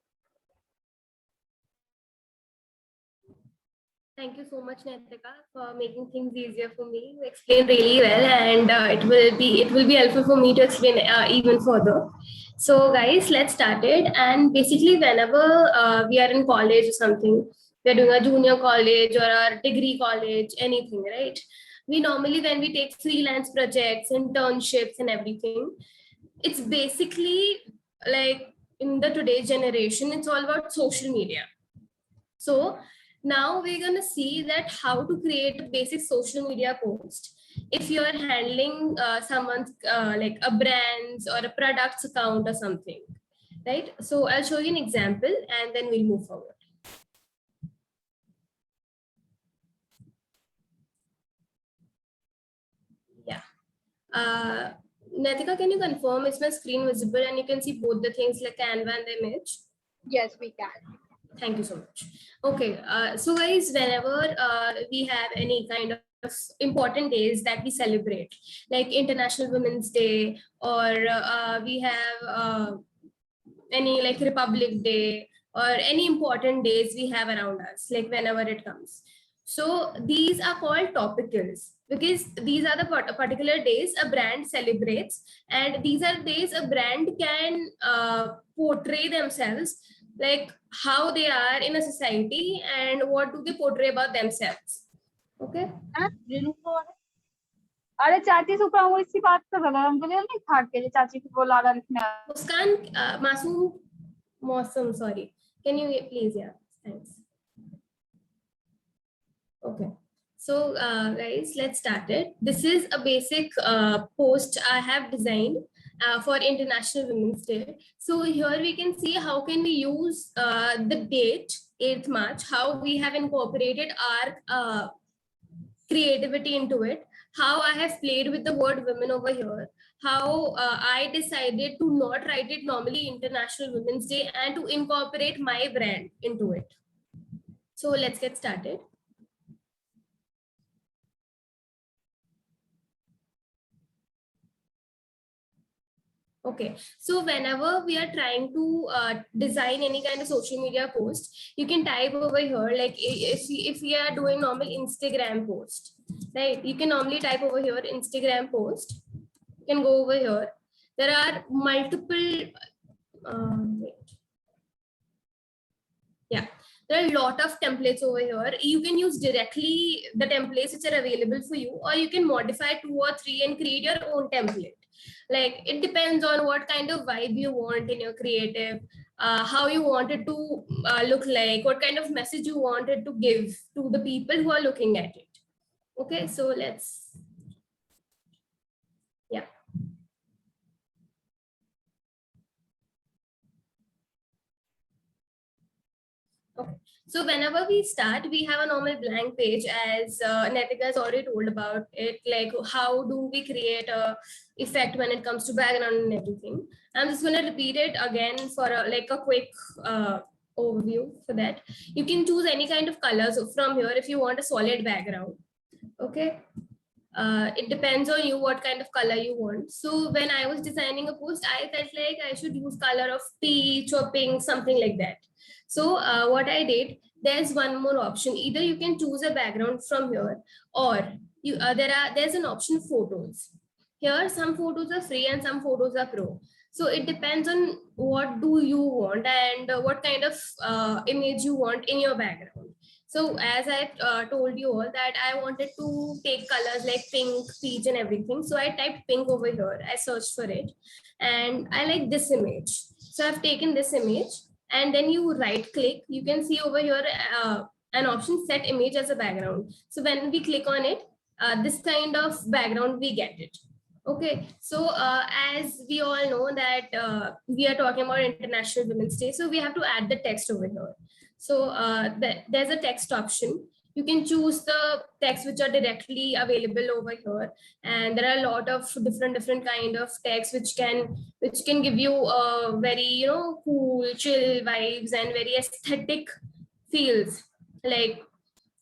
Thank you so much, Neetika, for making things easier for me. You explained really well, and it will be helpful for me to explain even further. So, guys, let's start it. And basically, whenever we are in college or something, we are doing a junior college or a degree college, anything, right? We normally, when we take freelance projects, internships, and everything, it's basically like in the today's generation, it's all about social media. So now we're going to see that how to create a basic social media post if you're handling someone's like a brand's or a product's account or something, right? So I'll show you an example and then we'll move forward. Yeah. Neetika, can you confirm is my screen visible and you can see both the things like Canva and the image? Yes, we can. Thank you so much. Okay, so guys, whenever we have any kind of important days that we celebrate, like International Women's Day, or we have any like Republic Day, or any important days we have around us, like whenever it comes. So these are called topicals because these are the particular days a brand celebrates, and these are days a brand can portray themselves, like how they are in a society and what do they portray about themselves. Okay. अरे चाची से ऊपर वो इसी बात कर रहा है हमको नहीं खा के चाची को बोला रहा लिखने मुस्कान मासूम मौसम sorry, can you please? Yeah, thanks. Okay, so guys, let's start it. This is a basic post I have designed for International Women's Day. So here we can see how can we use the date 8th March, how we have incorporated our creativity into it, how I have played with the word women over here, how I decided to not write it normally International Women's Day and to incorporate my brand into it. So let's get started. Okay, so whenever we are trying to design any kind of social media post, you can type over here, like if we are doing normal Instagram post, right? You can normally type over here Instagram post. You can go over here. There are multiple, yeah, there are a lot of templates over here. You can use directly the templates which are available for you, or you can modify 2 or 3 and create your own template. Like it depends on what kind of vibe you want in your creative, how you want it to look like, what kind of message you wanted to give to the people who are looking at it. Okay, so let's, yeah. Okay. So whenever we start, we have a normal blank page, as Neetika has already told about it, like how do we create a effect when it comes to background and everything. I'm just going to repeat it again for like a quick overview for that. You can choose any kind of colors from here if you want a solid background. Okay. It depends on you what kind of color you want. So when I was designing a post, I felt like I should use color of peach or pink, something like that. So what I did, there's one more option. Either you can choose a background from here, or you there's an option photos. Here some photos are free and some photos are pro. So it depends on what do you want and what kind of image you want in your background. So as I told you all that I wanted to take colors like pink, peach and everything. So I typed pink over here. I searched for it and I like this image. So I've taken this image. And then you right click, you can see over here an option set image as a background. So when we click on it, this kind of background, we get it. Okay, so as we all know that we are talking about International Women's Day, so we have to add the text over here. So there's a text option. You can choose the text which are directly available over here, and there are a lot of different kind of text which can give you a very cool, chill vibes and very aesthetic feels. Like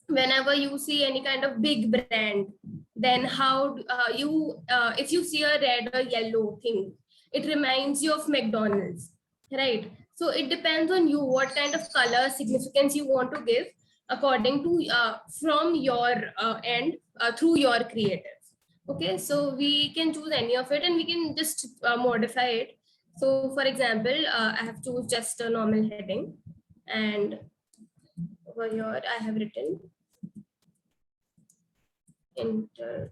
whenever you see any kind of big brand, then how if you see a red or yellow thing, it reminds you of McDonald's, right? So it depends on you what kind of color significance you want to give according to from your end through your creative. Okay, so we can choose any of it and we can just modify it. So for example, I have choose just a normal heading, and over here I have written enter.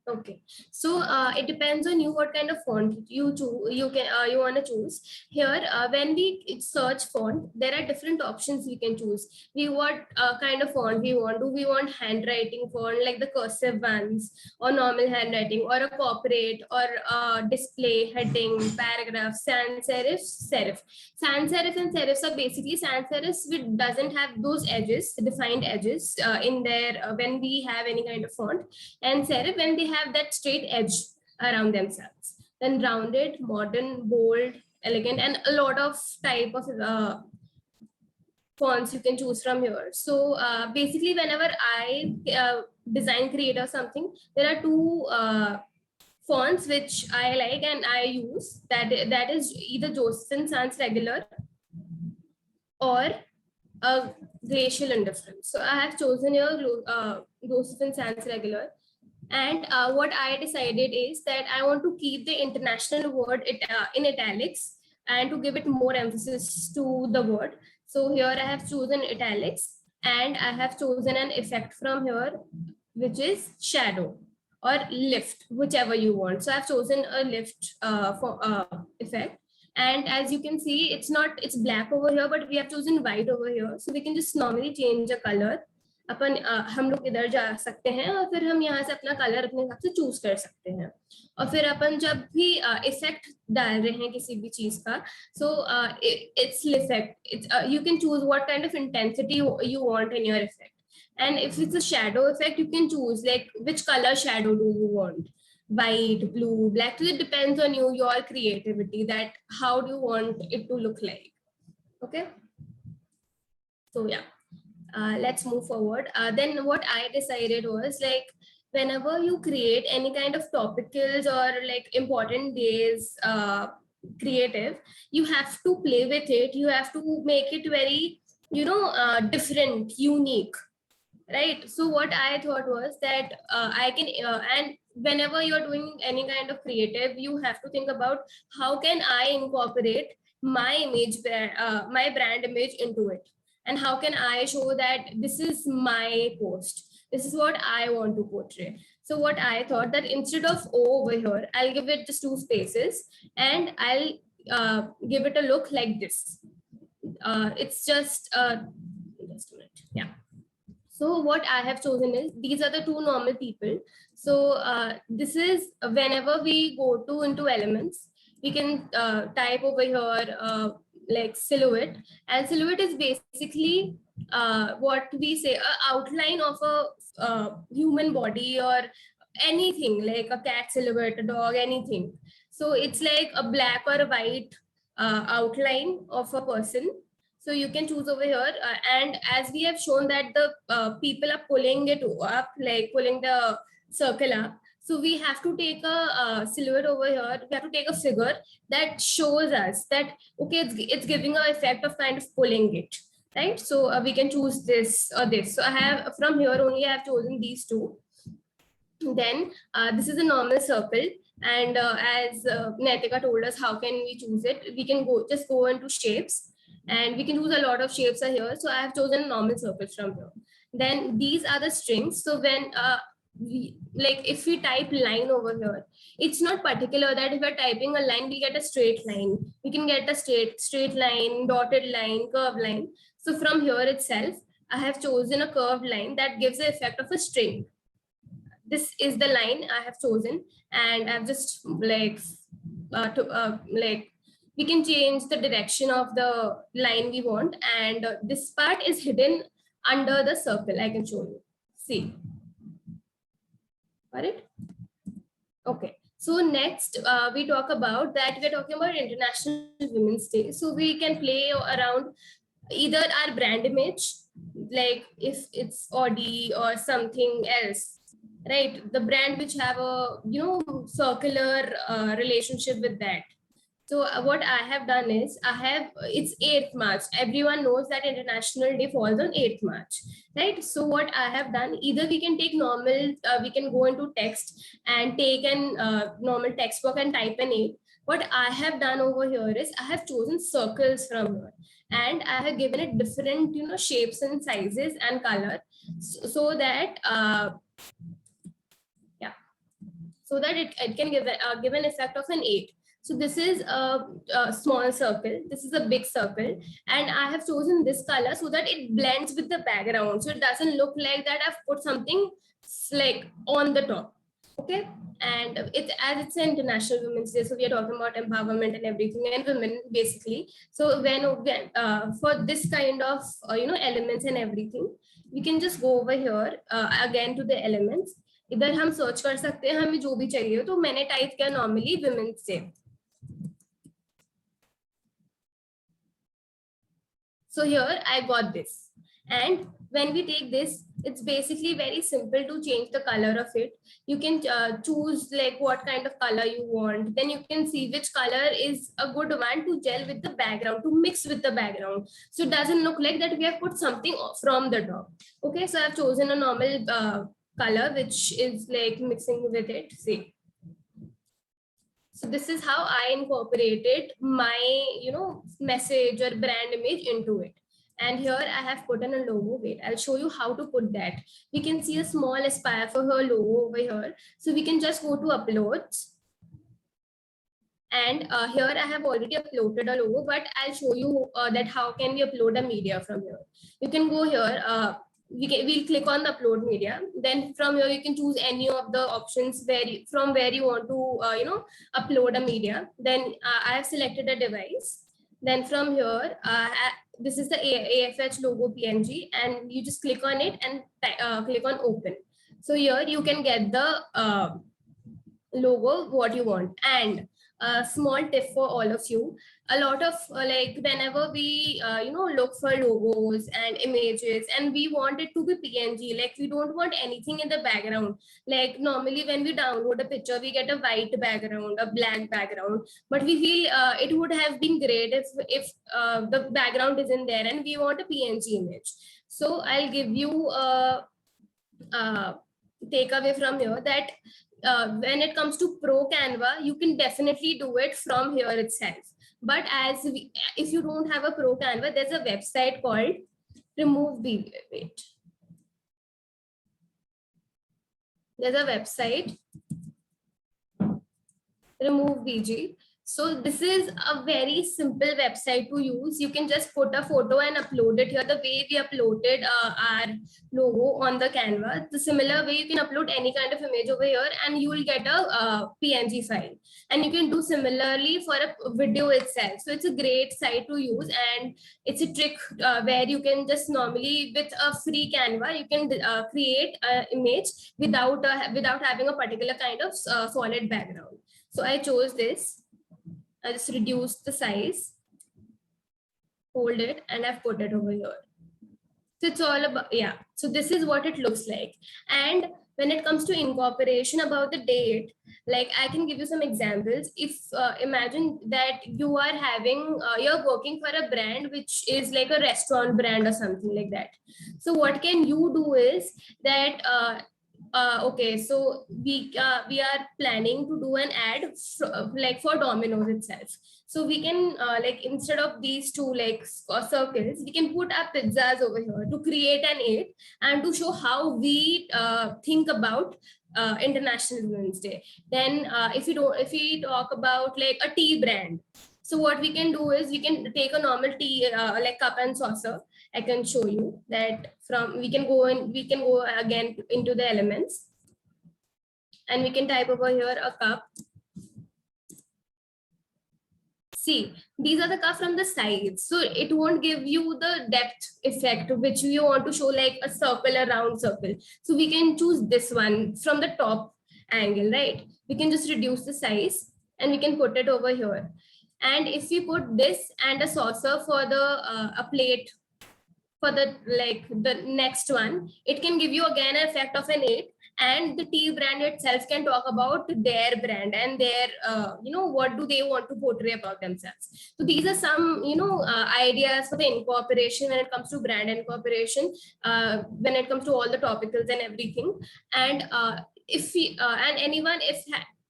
Okay, so it depends on you what kind of font you choose. You want to choose here. When we search font, there are different options we can choose. We what kind of font we want. Do we want handwriting font like the cursive ones, or normal handwriting, or a corporate, or display, heading, paragraph, sans serif, serif. Sans serif and serifs are basically sans serifs which doesn't have those edges, defined edges in there when we have any kind of font, and serif when they have that straight edge around themselves. Then rounded, modern, bold, elegant, and a lot of type of fonts you can choose from here. So basically, whenever I design, create or something, there are two fonts which I like and I use. That is either Josephine Sans Regular or a Glacial Indifference. So I have chosen here Josephine Sans Regular. And what I decided is that I want to keep the international word in italics and to give it more emphasis to the word. So here I have chosen italics, and I have chosen an effect from here, which is shadow or lift, whichever you want. So I've chosen a lift effect. And as you can see, it's black over here, but we have chosen white over here. So we can just normally change the color. अपन हम लोग इधर जा सकते हैं और फिर हम यहाँ से अपना कलर अपने हिसाब से चूज कर सकते हैं, और फिर अपन जब भी इफेक्ट डाल रहे हैं किसी भी चीज का, so its effect, you can choose what kind of intensity you want in your effect. And if it's a shadow effect, you can choose like which color shadow do you want, white, blue, black. So it depends on you, your creativity, that how do you want it to look like. Okay, so yeah. Let's move forward. Then what I decided was like, whenever you create any kind of topicals or like important days creative, you have to play with it. You have to make it very, different, unique, right? So what I thought was that I can, and whenever you're doing any kind of creative, you have to think about how can I incorporate my image, my brand image into it. And how can I show that this is my post? This is what I want to portray. So what I thought that instead of O over here, I'll give it just 2 spaces and I'll give it a look like this. It's just a minute. Yeah. So what I have chosen is, these are the 2 normal people. So this is whenever we go into elements, we can type over here like silhouette, and silhouette is basically what we say, an outline of a human body or anything, like a cat silhouette, a dog, anything. So it's like a black or a white outline of a person. So you can choose over here, and as we have shown that the people are pulling it up, like pulling the circle up. So we have to take a silhouette over here. We have to take a figure that shows us that, okay, it's giving an effect of kind of pulling it, right? So we can choose this or this. So I have, from here only, I have chosen these 2. Then this is a normal circle. And as Naitika told us, how can we choose it? We can just go into shapes, and we can use a lot of shapes are here. So I have chosen normal circles from here. Then these are the strings. So when like if we type line over here, it's not particular that if we're typing a line, we get a straight line. We can get a straight line, dotted line, curved line. So from here itself, I have chosen a curved line that gives the effect of a string. This is the line I have chosen, and I've just like we can change the direction of the line we want, and this part is hidden under the circle. I can show you. See. Got it? Okay. So next, we talk about that. We're talking about International Women's Day. So we can play around either our brand image, like if it's Audi or something else, right? The brand which have a, you know, circular relationship with that. So what I have done is it's 8th March. Everyone knows that International Day falls on 8th March, right? So what I have done, either we can take normal, we can go into text and take an normal text box and type an 8. What I have done over here is I have chosen circles from here, and I have given it different, you know, shapes and sizes and color, so that so that it can give an effect of an 8. So this is a small circle, this is a big circle, and I have chosen this color so that it blends with the background. So it doesn't look like that I've put something like on the top. Okay. And as it's an International Women's Day, so we are talking about empowerment and everything, and women basically. So when for this kind of you know, elements and everything, we can just go over here again to the elements. इधर हम search कर सकते हैं हमें जो भी चाहिए, तो मैंने टाइप किया normally women's day. So here I got this, and when we take this, it's basically very simple to change the color of it. You can choose like what kind of color you want, then you can see which color is a good one to gel with the background, to mix with the background, so it doesn't look like that we have put something from the top. Okay, so I've chosen a normal color which is like mixing with it. See, so this is how I incorporated my, you know, message or brand image into it. And here I have put in a logo. Wait, I'll show you how to put that. We can see a small Aspire for her logo over here. So we can just go to uploads. And here I have already uploaded a logo, but I'll show you that how can we upload a media from here. You can go here. We'll click on the upload media. Then from here you can choose any of the options from where you want to you know, upload a media. Then I have selected a device. Then from here this is the AFH logo PNG, and you just click on it and click on open. So here you can get the logo what you want. And a small tip for all of you, a lot of like whenever we you know, look for logos and images and we want it to be PNG, like we don't want anything in the background. Like normally when we download a picture, we get a white background, a blank background, but we feel it would have been great if the background is in there and we want a PNG image. So I'll give you a takeaway from here that when it comes to Pro Canva, you can definitely do it from here itself. But if you don't have a Pro Canva, there's a website called Remove BG. Wait. There's a website, Remove BG. So this is a very simple website to use. You can just put a photo and upload it here the way we uploaded our logo on the Canva. The similar way you can upload any kind of image over here and you will get a PNG file. And you can do similarly for a video itself. So it's a great site to use, and it's a trick where you can just normally with a free Canva, you can create an image without having a particular kind of solid background. So I chose this. I just reduced the size, hold it, and I've put it over here. So it's all about, yeah. So this is what it looks like. And when it comes to incorporation about the date, like I can give you some examples. If imagine that you are having, you're working for a brand which is like a restaurant brand or something like that. So what can you do is that, okay, so we are planning to do an ad like for Domino's itself. So we can like instead of these two like circles, we can put our pizzas over here to create an 8 and to show how we think about International Women's Day. Then if we talk about like a tea brand, so what we can do is we can take a normal tea like cup and saucer. I can show you that we can go again into the elements, and we can type over here a cup. See, these are the cups from the sides, so it won't give you the depth effect which you want to show, like a circle, a round circle. So we can choose this one from the top angle, right? We can just reduce the size and we can put it over here. And if we put this and a saucer for the a plate for the next one, it can give you again an effect of an 8, and the tea brand itself can talk about their brand and their what do they want to portray about themselves. So these are some ideas for the incorporation when it comes to brand incorporation, when it comes to all the topicals and everything. And if we and anyone if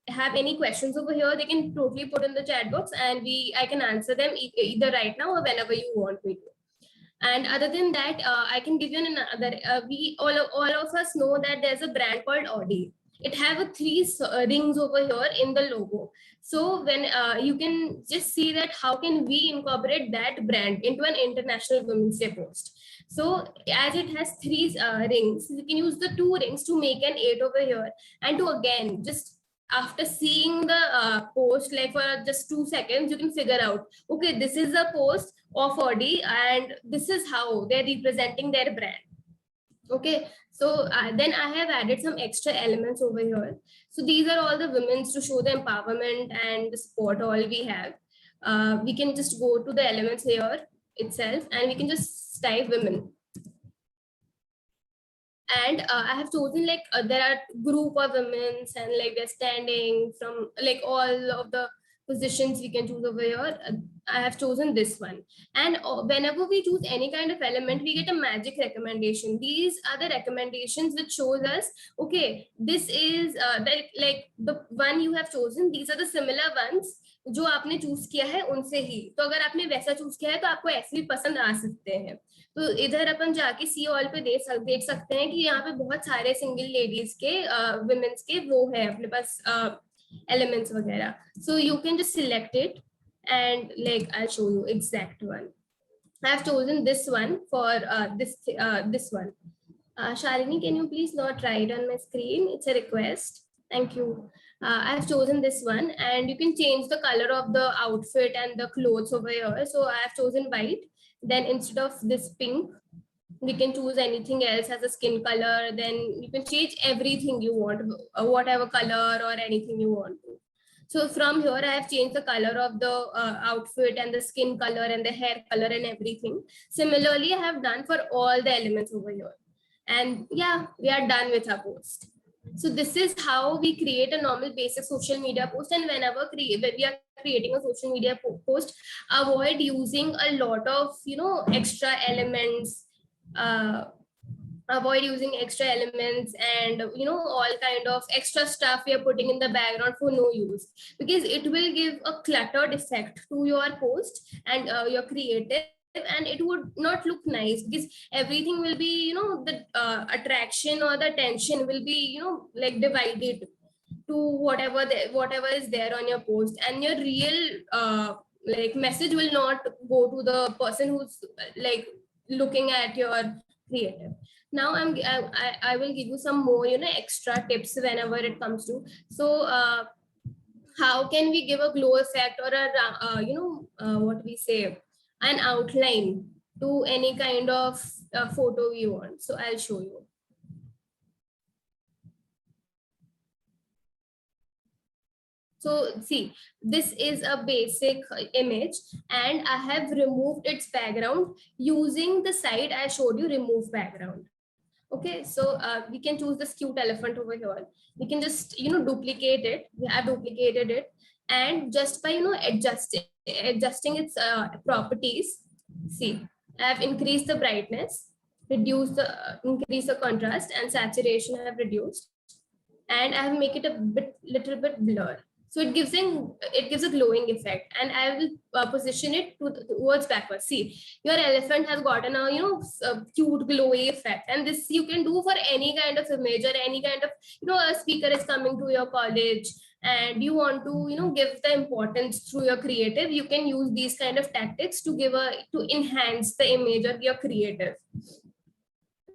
have any questions over here, they can totally put in the chat box, and I can answer them either right now or whenever you want me to. And other than that, I can give you another. We all of us know that there's a brand called Audi. It have a 3 rings over here in the logo. So when you can just see that how can we incorporate that brand into an International Women's Day post. So as it has 3 rings, you can use the 2 rings to make an 8 over here, and to again just after seeing the post like for just 2 seconds, you can figure out, okay, this is a post of Audi and this is how they're representing their brand. Okay, so then I have added some extra elements over here. So these are all the women's to show the empowerment and the support all we have. We can just go to the elements here itself and we can just type women. And I have chosen like there are group of women and like they're standing from like all of the positions we can choose over here. I have chosen this one. And whenever we choose any kind of element, we get a magic recommendation. These are the recommendations which shows us, okay, this is like the one you have chosen. These are the similar ones जो आपने choose किया है उनसे ही. तो अगर आपने वैसा choose किया है तो आपको ऐसे भी पसंद आ सकते हैं. तो इधर अपन जाके सी ऑल पे देख सकते हैं कि यहाँ पे बहुत सारे सिंगल लेडीज के विमेंस के वो है अपने पास elements वगैरह. So you can just select it and like I'll show you exact one. I have chosen this one for this one. Shalini, can you please not write on my screen? It's a request. Thank you. I have chosen this one, and you can change the color of the outfit and the clothes over here. So I have chosen white. Then instead of this pink, we can choose anything else as a skin color. Then you can change everything you want, whatever color or anything you want to. So from here, I have changed the color of the outfit and the skin color and the hair color and everything. Similarly, I have done for all the elements over here. And yeah, we are done with our post. So this is how we create a normal basic social media post. And whenever we are creating a social media post, avoid using a lot of extra elements. Avoid using extra elements and all kind of extra stuff we are putting in the background for no use, because it will give a cluttered effect to your post and your creative, and it would not look nice, because everything will be the attraction or the attention will be like divided to whatever is there on your post, and your real like message will not go to the person who's like looking at your creative. Now I will give you some more extra tips whenever it comes to. So how can we give a glow effect or a what we say, an outline to any kind of photo we want? So I'll show you. So see, this is a basic image and I have removed its background using the site I showed you, remove background. Okay, so we can choose this cute elephant over here. We can just duplicate it. We have duplicated it, and just by adjusting its properties, see, I have increased the brightness, increased the contrast, and saturation I have reduced, and I have make it a little bit blur. So it gives a glowing effect, and I will position it towards backwards. See, your elephant has gotten a a cute glowy effect, and this you can do for any kind of image or any kind of a speaker is coming to your college and you want to give the importance through your creative. You can use these kind of tactics to enhance the image of your creative.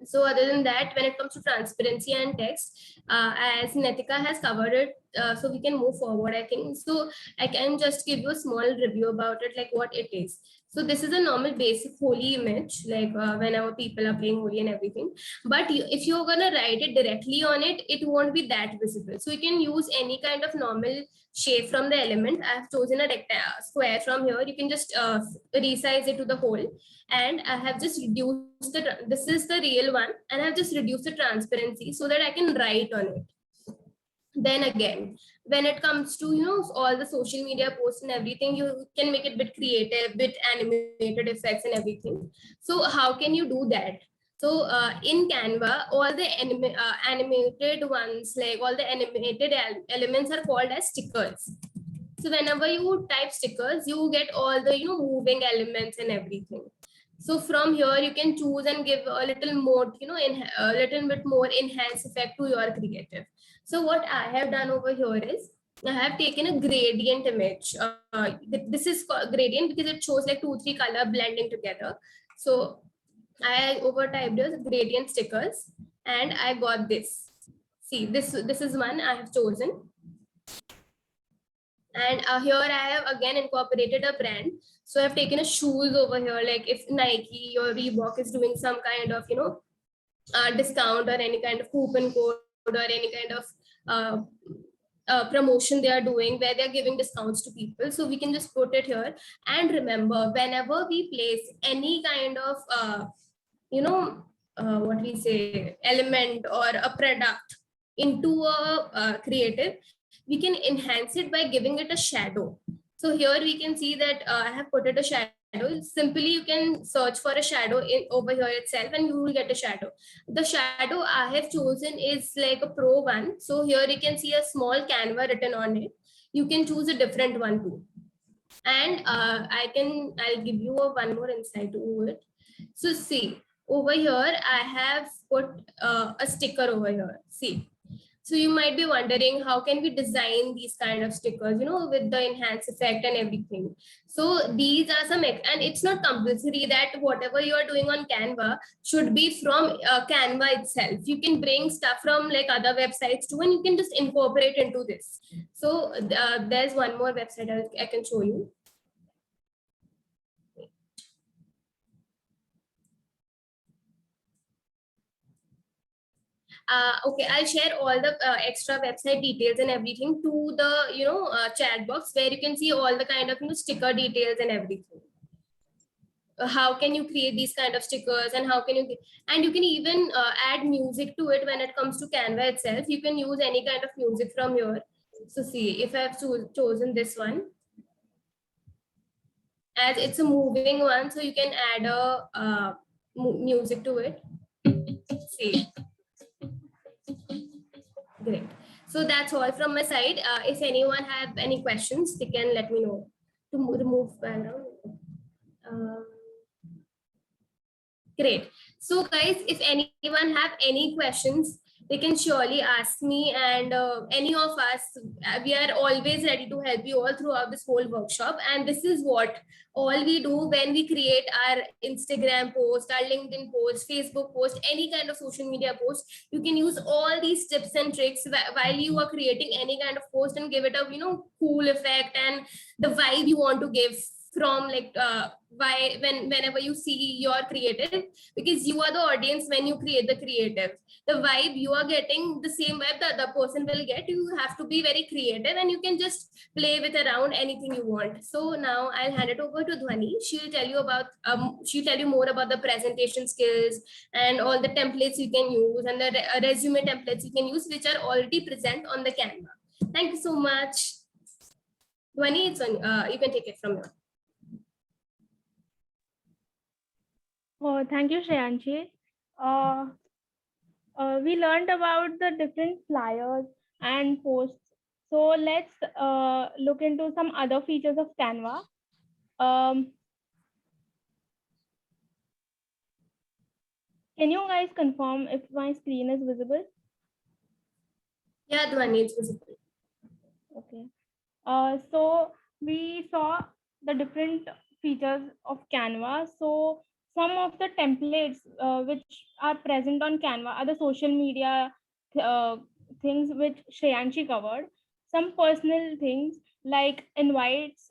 So other than that, when it comes to transparency and text, as Netika has covered it, so we can move forward, I think. So I can just give you a small review about it, like what it is. So this is a normal basic Holi image, like whenever people are playing Holi and everything. But if you're gonna write it directly on it, it won't be that visible. So you can use any kind of normal shape from the element. I've chosen a square from here. You can just resize it to the whole, and I have just reduced this is the real one, and I've just reduced the transparency so that I can write on it. Then again, when it comes to all the social media posts and everything, you can make it a bit creative, bit animated effects and everything. So how can you do that? So in Canva, all the animated ones, like all the animated elements are called as stickers. So whenever you type stickers, you get all the moving elements and everything. So from here you can choose and give a little more, a little bit more enhanced effect to your creative. So what I have done over here is I have taken a gradient image. This is called gradient because it shows like 2-3 color blending together. So I overtyped as gradient stickers and I got this. See, this is one I have chosen. And here I have again incorporated a brand. So I've taken a shoes over here, like if Nike or Reebok is doing some kind of, discount or any kind of coupon code or any kind of promotion they are doing where they're giving discounts to people. So we can just put it here. And remember, whenever we place any kind of, what we say, element or a product into a creative, we can enhance it by giving it a shadow. So here we can see that I have put it a shadow. Simply you can search for a shadow over here itself and you will get a shadow. The shadow I have chosen is like a pro one. So here you can see a small Canva written on it. You can choose a different one too. And I'll give you one more insight to it. So see, over here I have put a sticker over here. See. So you might be wondering, how can we design these kind of stickers, with the enhanced effect and everything. So these are some, and it's not compulsory that whatever you are doing on Canva should be from Canva itself. You can bring stuff from like other websites too, and you can just incorporate into this. So there's one more website I can show you. Okay, I'll share all the extra website details and everything to the chat box where you can see all the kind of sticker details and everything. How can you create these kind of stickers, and how can you, and you can even add music to it. When it comes to Canva itself, you can use any kind of music from here. So see, if I've chosen this one, as it's a moving one, so you can add a music to it. See. Great. So that's all from my side. If anyone have any questions, they can let me know to remove background. Great. So guys, if anyone have any questions, they can surely ask me, and any of us, we are always ready to help you all throughout this whole workshop. And this is what all we do when we create our Instagram post, our LinkedIn post, Facebook post, any kind of social media post. You can use all these tips and tricks while you are creating any kind of post and give it a cool effect and the vibe you want to give from like whenever you see your creative, because you are the audience. When you create the creative, the vibe you are getting, the same vibe the other person will get. You have to be very creative and you can just play with around anything you want. So now I'll hand it over to Dhwani. She'll tell you about she'll tell you more about the presentation skills and all the templates you can use and the resume templates you can use, which are already present on the Canva. Thank you so much. Dhwani, it's on, you can take it from here. Oh, thank you, Shreyanshi. We learned about the different flyers and posts. So let's look into some other features of Canva. Can you guys confirm if my screen is visible? Yeah, Dhwani, it's visible. Okay. So we saw the different features of Canva. So some of the templates which are present on Canva are the social media things which Shreyanshi covered. Some personal things like invites,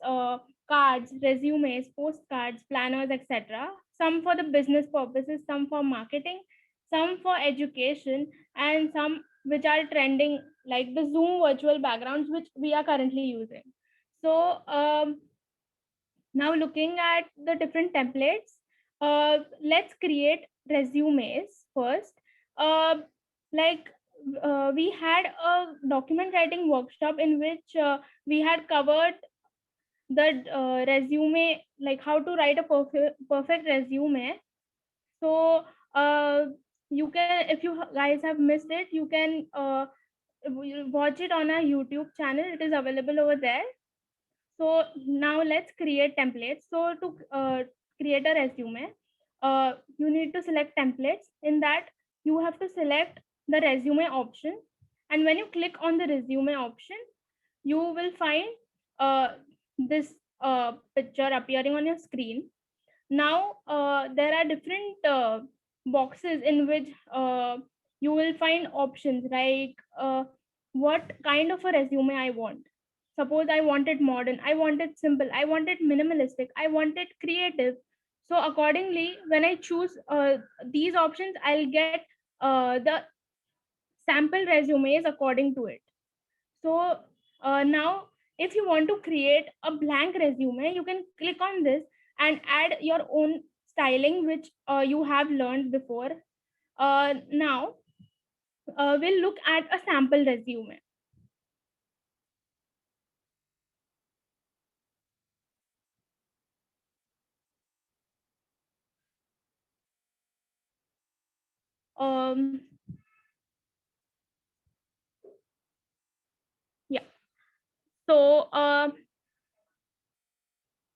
cards, resumes, postcards, planners, etc. Some for the business purposes, some for marketing, some for education, and some which are trending, like the Zoom virtual backgrounds, which we are currently using. So now looking at the different templates, let's create resumes first. Like we had a document writing workshop in which we had covered the resume, like how to write a perfect resume. So you can, if you guys have missed it, you can watch it on our YouTube channel. It is available over there. So now let's create templates. So to create a resume, you need to select templates. In that, you have to select the resume option. And when you click on the resume option, you will find this picture appearing on your screen. Now, there are different boxes in which you will find options like what kind of a resume I want. Suppose I want it modern, I want it simple, I want it minimalistic, I want it creative. So accordingly, when I choose these options, I'll get the sample resumes according to it. So now, if you want to create a blank resume, you can click on this and add your own styling, which you have learned before. Now, we'll look at a sample resume. Um, yeah. So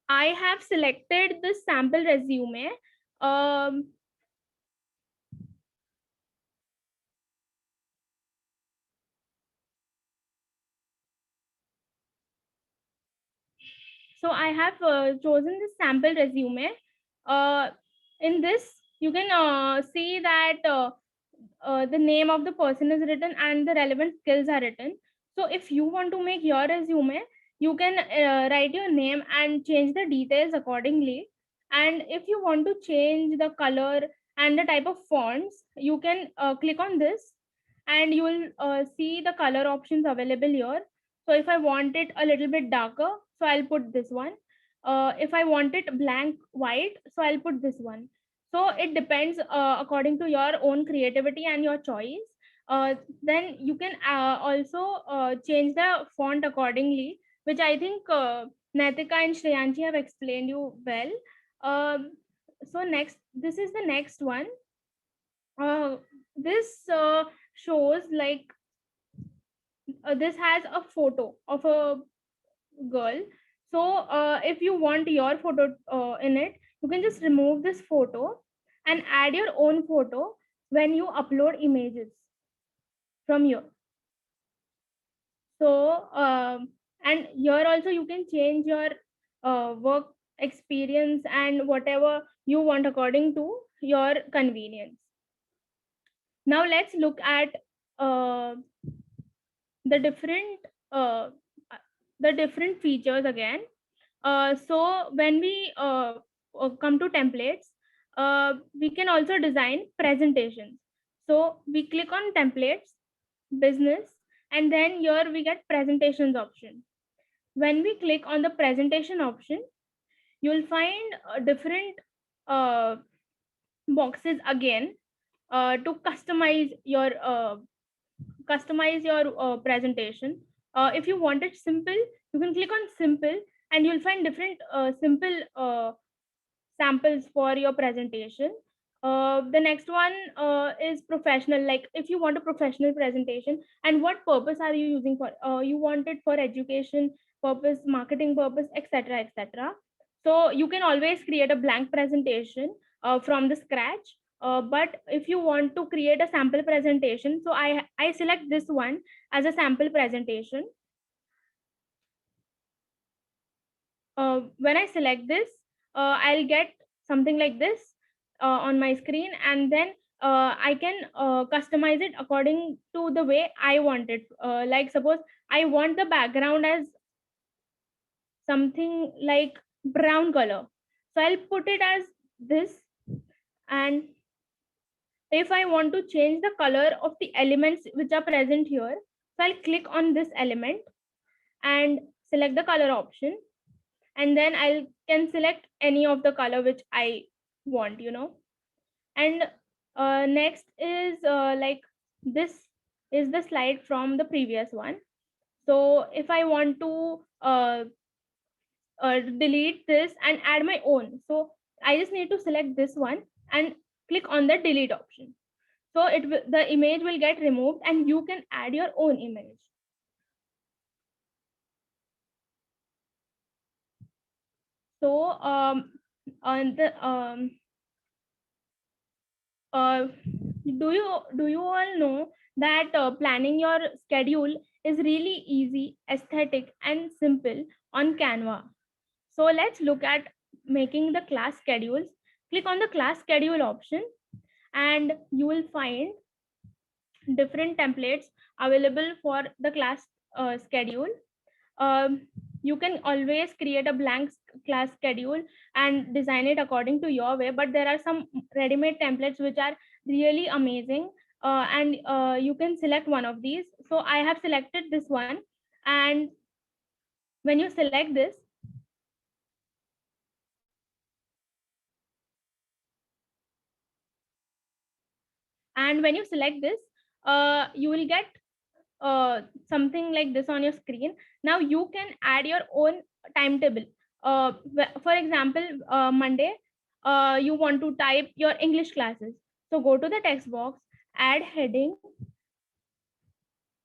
I have selected the sample resume. So I have chosen this sample resume. In this, you can see that the name of the person is written and the relevant skills are written. So if you want to make your resume, you can write your name and change the details accordingly. And if you want to change the color and the type of fonts, you can click on this and you will see the color options available here. So if I want it a little bit darker, so I'll put this one. If I want it blank white, so I'll put this one. So it depends according to your own creativity and your choice. Then you can also change the font accordingly, which I think Naitika and Shreyanshi have explained you well. So next, this is the next one. This shows like this has a photo of a girl. So if you want your photo in it, you can just remove this photo and add your own photo when you upload images from here. So and here also you can change your work experience and whatever you want according to your convenience. Now let's look at the different uh, features again. So when we come to templates, we can also design presentations. So we click on templates, business, and then here we get presentations option. When we click on the presentation option, you'll find different boxes again to customize your presentation. If you want it simple, you can click on simple and you'll find different simple samples for your presentation. The next one is professional. Like if you want a professional presentation, and what purpose are you using for? You want it for education purpose, marketing purpose, etc., etc. So you can always create a blank presentation from the scratch. But if you want to create a sample presentation, so I select this one as a sample presentation. When I select this, I'll get something like this on my screen, and then I can customize it according to the way I want it. Like suppose I want the background as something like brown color. So I'll put it as this, and if I want to change the color of the elements which are present here, so I'll click on this element and select the color option, and then I can select any of the color which I want, And next is like this is the slide from the previous one. So if I want to delete this and add my own, so I just need to select this one and click on the delete option. So the image will get removed and you can add your own image. So on the do you all know that planning your schedule is really easy, aesthetic, and simple on Canva? So let's look at making the class schedules. Click on the class schedule option and you will find different templates available for the class schedule. You can always create a blank class schedule and design it according to your way, but there are some ready-made templates which are really amazing, and you can select one of these. So I have selected this one, and when you select this, you will get something like this on your screen. Now you can add your own timetable. For example, Monday, you want to type your English classes. So go to the text box, add heading,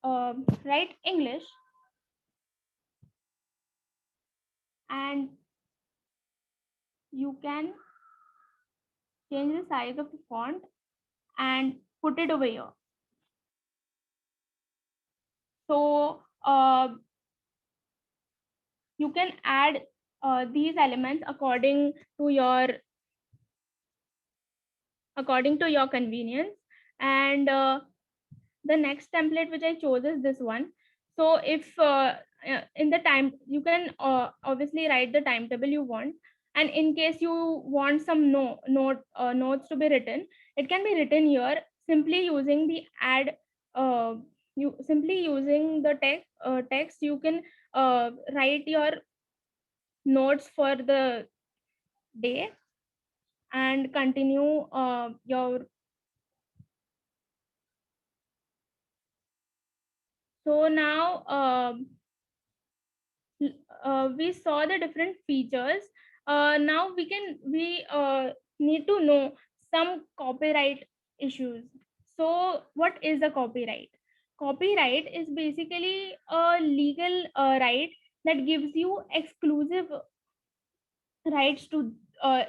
write English, and you can change the size of the font and put it over here. So you can add these elements according to your convenience. And the next template which I chose is this one. So if in the time, you can obviously write the timetable you want, and in case you want some notes to be written, it can be written here simply using the add using the text. You can write your notes for the day and continue your. So now we saw the different features. Now we need to know some copyright issues. So what is a copyright? Copyright is basically a legal right that gives you exclusive rights to the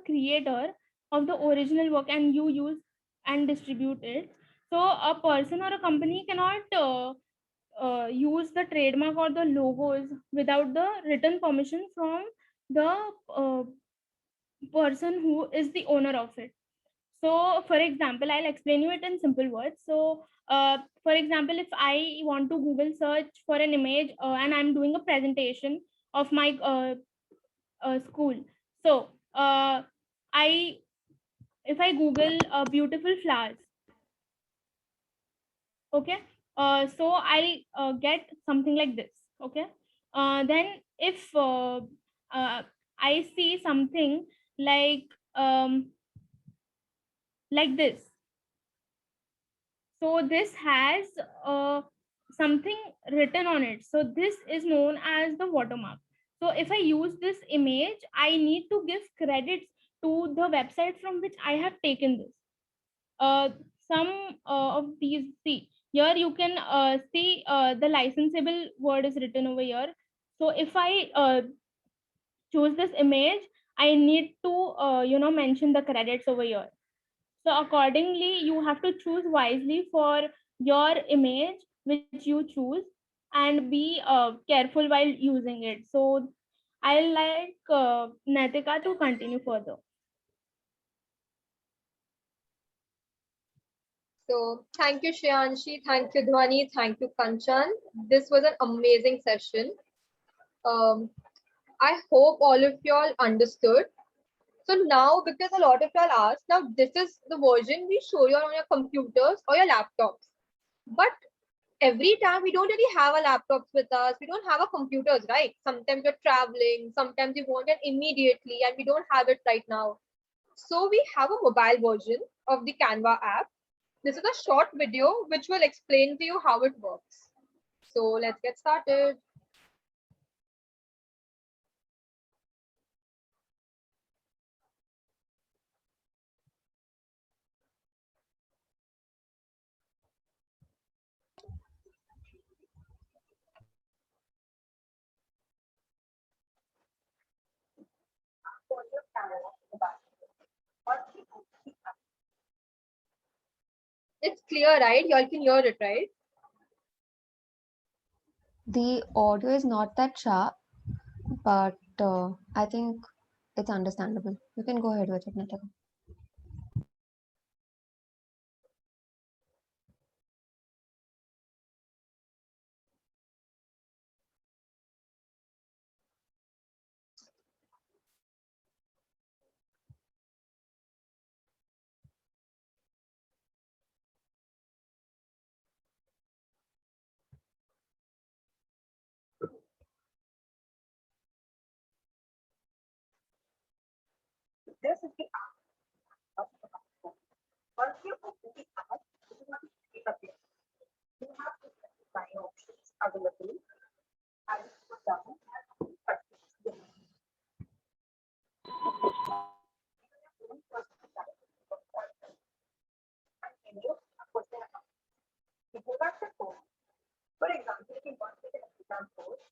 creator of the original work, and you use and distribute it. So a person or a company cannot use the trademark or the logos without the written permission from the person who is the owner of it. So for example, I'll explain you it in simple words. So for example, if I want to Google search for an image and I'm doing a presentation of my school, so if I Google beautiful flowers, okay, so I get something like this. Okay, then if I see something like this, so this has something written on it, so this is known as the watermark. So if I use this image, I need to give credits to the website from which I have taken this. Some of these, see here, you can see the licensable word is written over here. So if I choose this image, I need to mention the credits over here. So accordingly, you have to choose wisely for your image which you choose, and be careful while using it. So I like Naitika to continue further. So thank you, Shreyanshi. Thank you, Dhwani. Thank you, Kanchan. This was an amazing session. I hope all of y'all understood. So now, because a lot of y'all asked, now this is the version we show you on your computers or your laptops. But every time we don't really have our laptops with us, we don't have our computers, right? Sometimes we're traveling, sometimes we want it immediately and we don't have it right now. So we have a mobile version of the Canva app. This is a short video which will explain to you how it works. So let's get started. It's clear, right? Y'all can hear it, right? The audio is not that sharp, but I think it's understandable. You can go ahead with it, Nitika. This is the app. Once you open the app, this is what it appears. You have the design options available. I will put down you go back to phone. For example, if you want to get an example,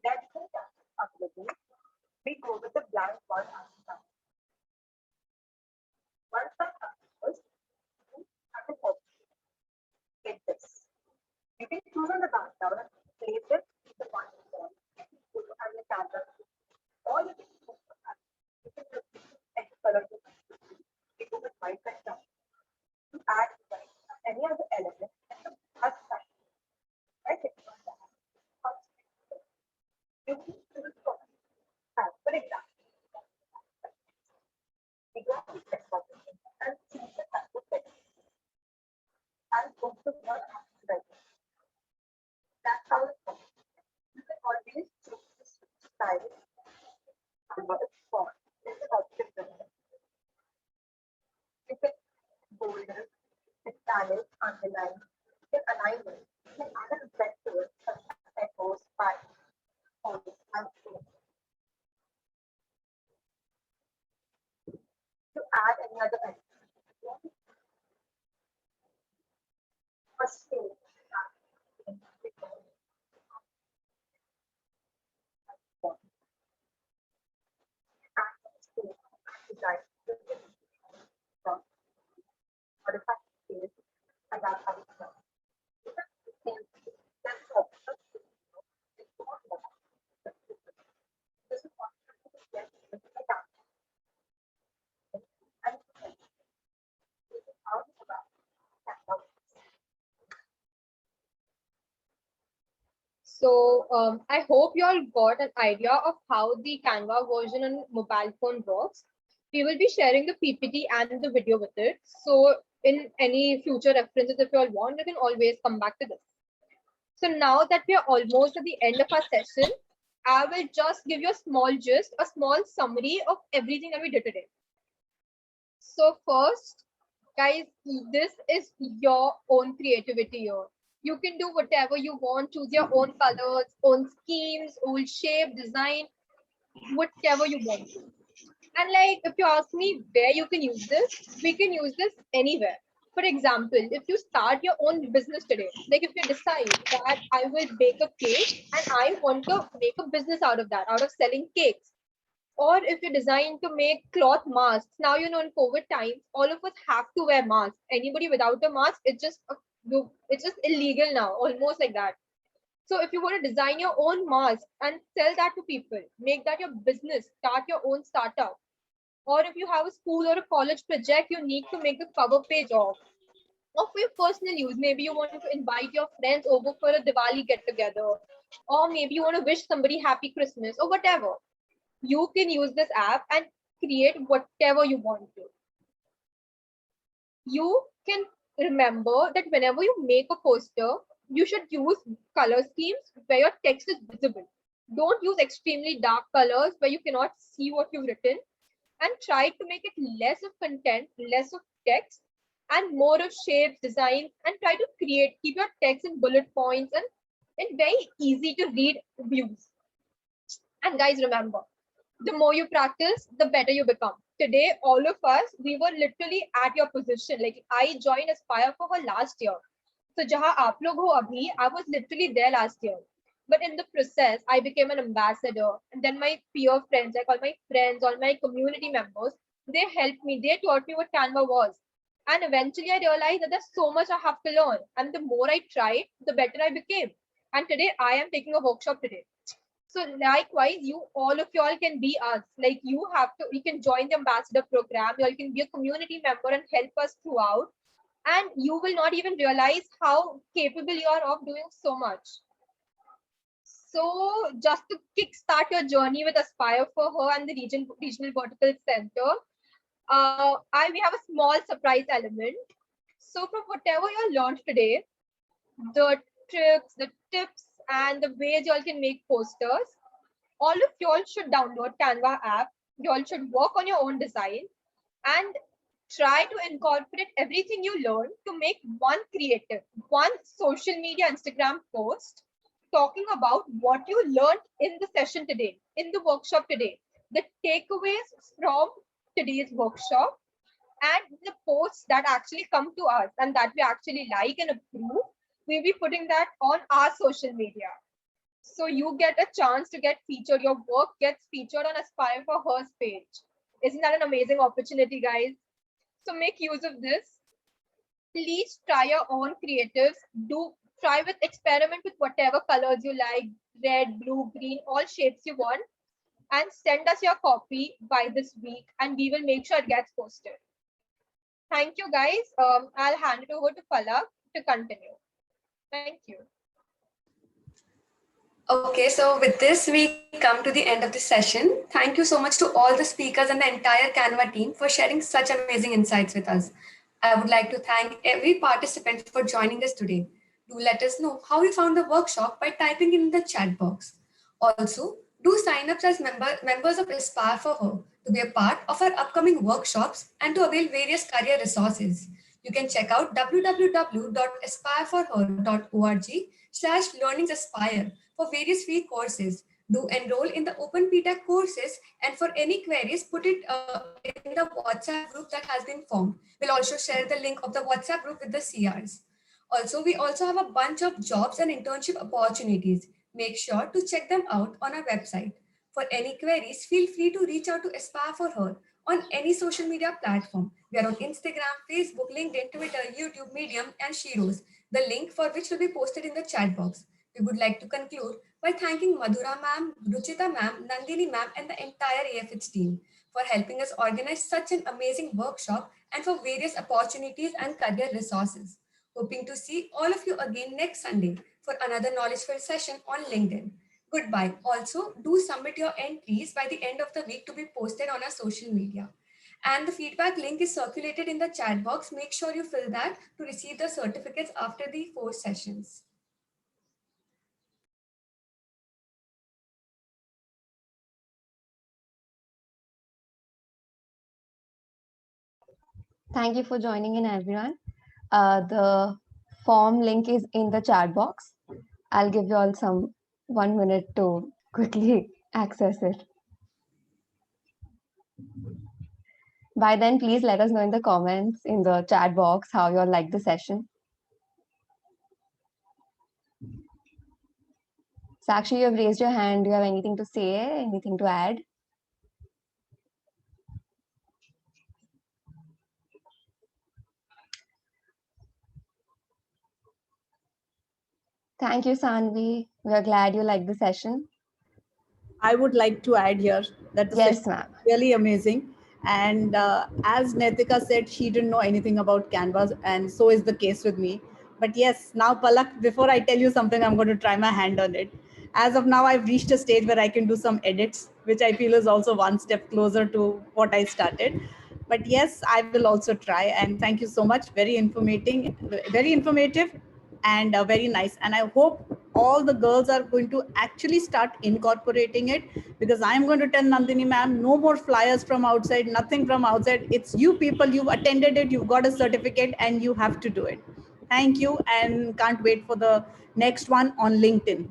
that is available. We go with the blank one as well. Once that happens, you have an option. Get this. You can choose on the background and place it in the one form. You can have your camera. Or you can choose any color you want. You go with white background. To add any other element and the plus sign. Right? You can choose for example, we go to the text box and choose the type of text. And go to what right. That's how it works. You can always choose the style and what it's for. This is option different. You can bold it, italic, underline, you can align it, you can add an effect to it, such as echoes, spikes, fonts, and so on. To add any other element. First thing, design, modify it, and that's how it's done. That's optional. This is what So I hope you all got an idea of how the Canva version on mobile phone works. We will be sharing the PPT and the video with it. So in any future references, if you all want, you can always come back to this. So now that we are almost at the end of our session, I will just give you a small gist, a small summary of everything that we did today. So first, guys, this is your own creativity here. You can do whatever you want, choose your own colors, own schemes, own shape, design, whatever you want to. And like, if you ask me where you can use this, we can use this anywhere. For example, if you start your own business today, like if you decide that I will bake a cake and I want to make a business out of that, out of selling cakes, or if you're designed to make cloth masks. Now, you know, in COVID times, all of us have to wear masks. Anybody without a mask, it's just illegal now, almost like that. So if you want to design your own mask and sell that to people, make that your business, start your own startup. Or if you have a school or a college project you need to make the cover page of, or for your personal use. Maybe you want to invite your friends over for a Diwali get together, or maybe you want to wish somebody happy Christmas or whatever. You can use this app and create whatever you want to. You can remember that whenever you make a poster, you should use color schemes where your text is visible. Don't use extremely dark colors where you cannot see what you've written, and try to make it less of content, less of text, and more of shapes, designs, and try to keep your text in bullet points and in very easy to read views. And guys, remember, the more you practice, the better you become. Today, all of us, we were literally at your position. Like I joined Aspire for her last year. So jahan aap log ho abhi, I was literally there last year. But in the process, I became an ambassador. And then my peer friends, like all my friends, all my community members, they helped me. They taught me what Canva was. And eventually I realized that there's so much I have to learn. And the more I tried, the better I became. And today I am taking a workshop today. So likewise, all of y'all can be us. Like you can join the ambassador program, or you can be a community member and help us throughout. And you will not even realize how capable you are of doing so much. So just to kickstart your journey with Aspire for Her and the Regional Vertical Center, we have a small surprise element. So from whatever you learned today, the tricks, the tips, and the ways y'all can make posters, all of y'all should download Canva app. Y'all should work on your own design and try to incorporate everything you learn to make one social media Instagram post talking about what you learned in the session today, in the workshop today, the takeaways from today's workshop, and the posts that actually come to us and that we actually like and approve. We'll be putting that on our social media. So you get a chance to get featured. Your work gets featured on Aspire for Her's page. Isn't that an amazing opportunity, guys? So make use of this. Please try your own creatives. Experiment with whatever colors you like, red, blue, green, all shapes you want, and send us your copy by this week, and we will make sure it gets posted. Thank you, guys. I'll hand it over to Palak to continue. Thank you. Okay, so with this, we come to the end of the session. Thank you so much to all the speakers and the entire Canva team for sharing such amazing insights with us. I would like to thank every participant for joining us today. Do let us know how you found the workshop by typing in the chat box. Also, do sign up as members of Aspire for Her to be a part of our upcoming workshops and to avail various career resources. You can check out www.aspireforher.org/learningsaspire for various free courses. Do enroll in the Open PTAC courses, and for any queries, put it in the WhatsApp group that has been formed. We'll also share the link of the WhatsApp group with the CRs. Also, we also have a bunch of jobs and internship opportunities. Make sure to check them out on our website. For any queries, feel free to reach out to Aspire for Her on any social media platform. We are on Instagram, Facebook, LinkedIn, Twitter, YouTube, Medium, and Sheros, the link for which will be posted in the chat box. We would like to conclude by thanking Madhura ma'am, Ruchita ma'am, Nandini ma'am, and the entire AFH team for helping us organize such an amazing workshop and for various opportunities and career resources. Hoping to see all of you again next Sunday for another knowledge-filled session on LinkedIn. Goodbye. Also, do submit your entries by the end of the week to be posted on our social media. And the feedback link is circulated in the chat box. Make sure you fill that to receive the certificates after the 4 sessions. Thank you for joining in, everyone. The form link is in the chat box. I'll give you all 1 minute to quickly access it. By then, please let us know in the comments in the chat box how you all like the session. Sakshi, you have raised your hand. Do you have anything to say, anything to add? Thank you, Sanvi. We are glad you liked the session. I would like to add here that the Yes, session ma'am. is really amazing. And as Netika said, she didn't know anything about Canvas, and so is the case with me. But yes, now Palak, before I tell you something, I'm going to try my hand on it. As of now, I've reached a stage where I can do some edits, which I feel is also one step closer to what I started. But yes, I will also try. And thank you so much. Very informative, and very nice. And I hope all the girls are going to actually start incorporating it, because I'm going to tell Nandini ma'am, no more flyers from outside, nothing from outside. It's you people, you've attended it, you've got a certificate, and you have to do it. Thank you, and can't wait for the next one on LinkedIn.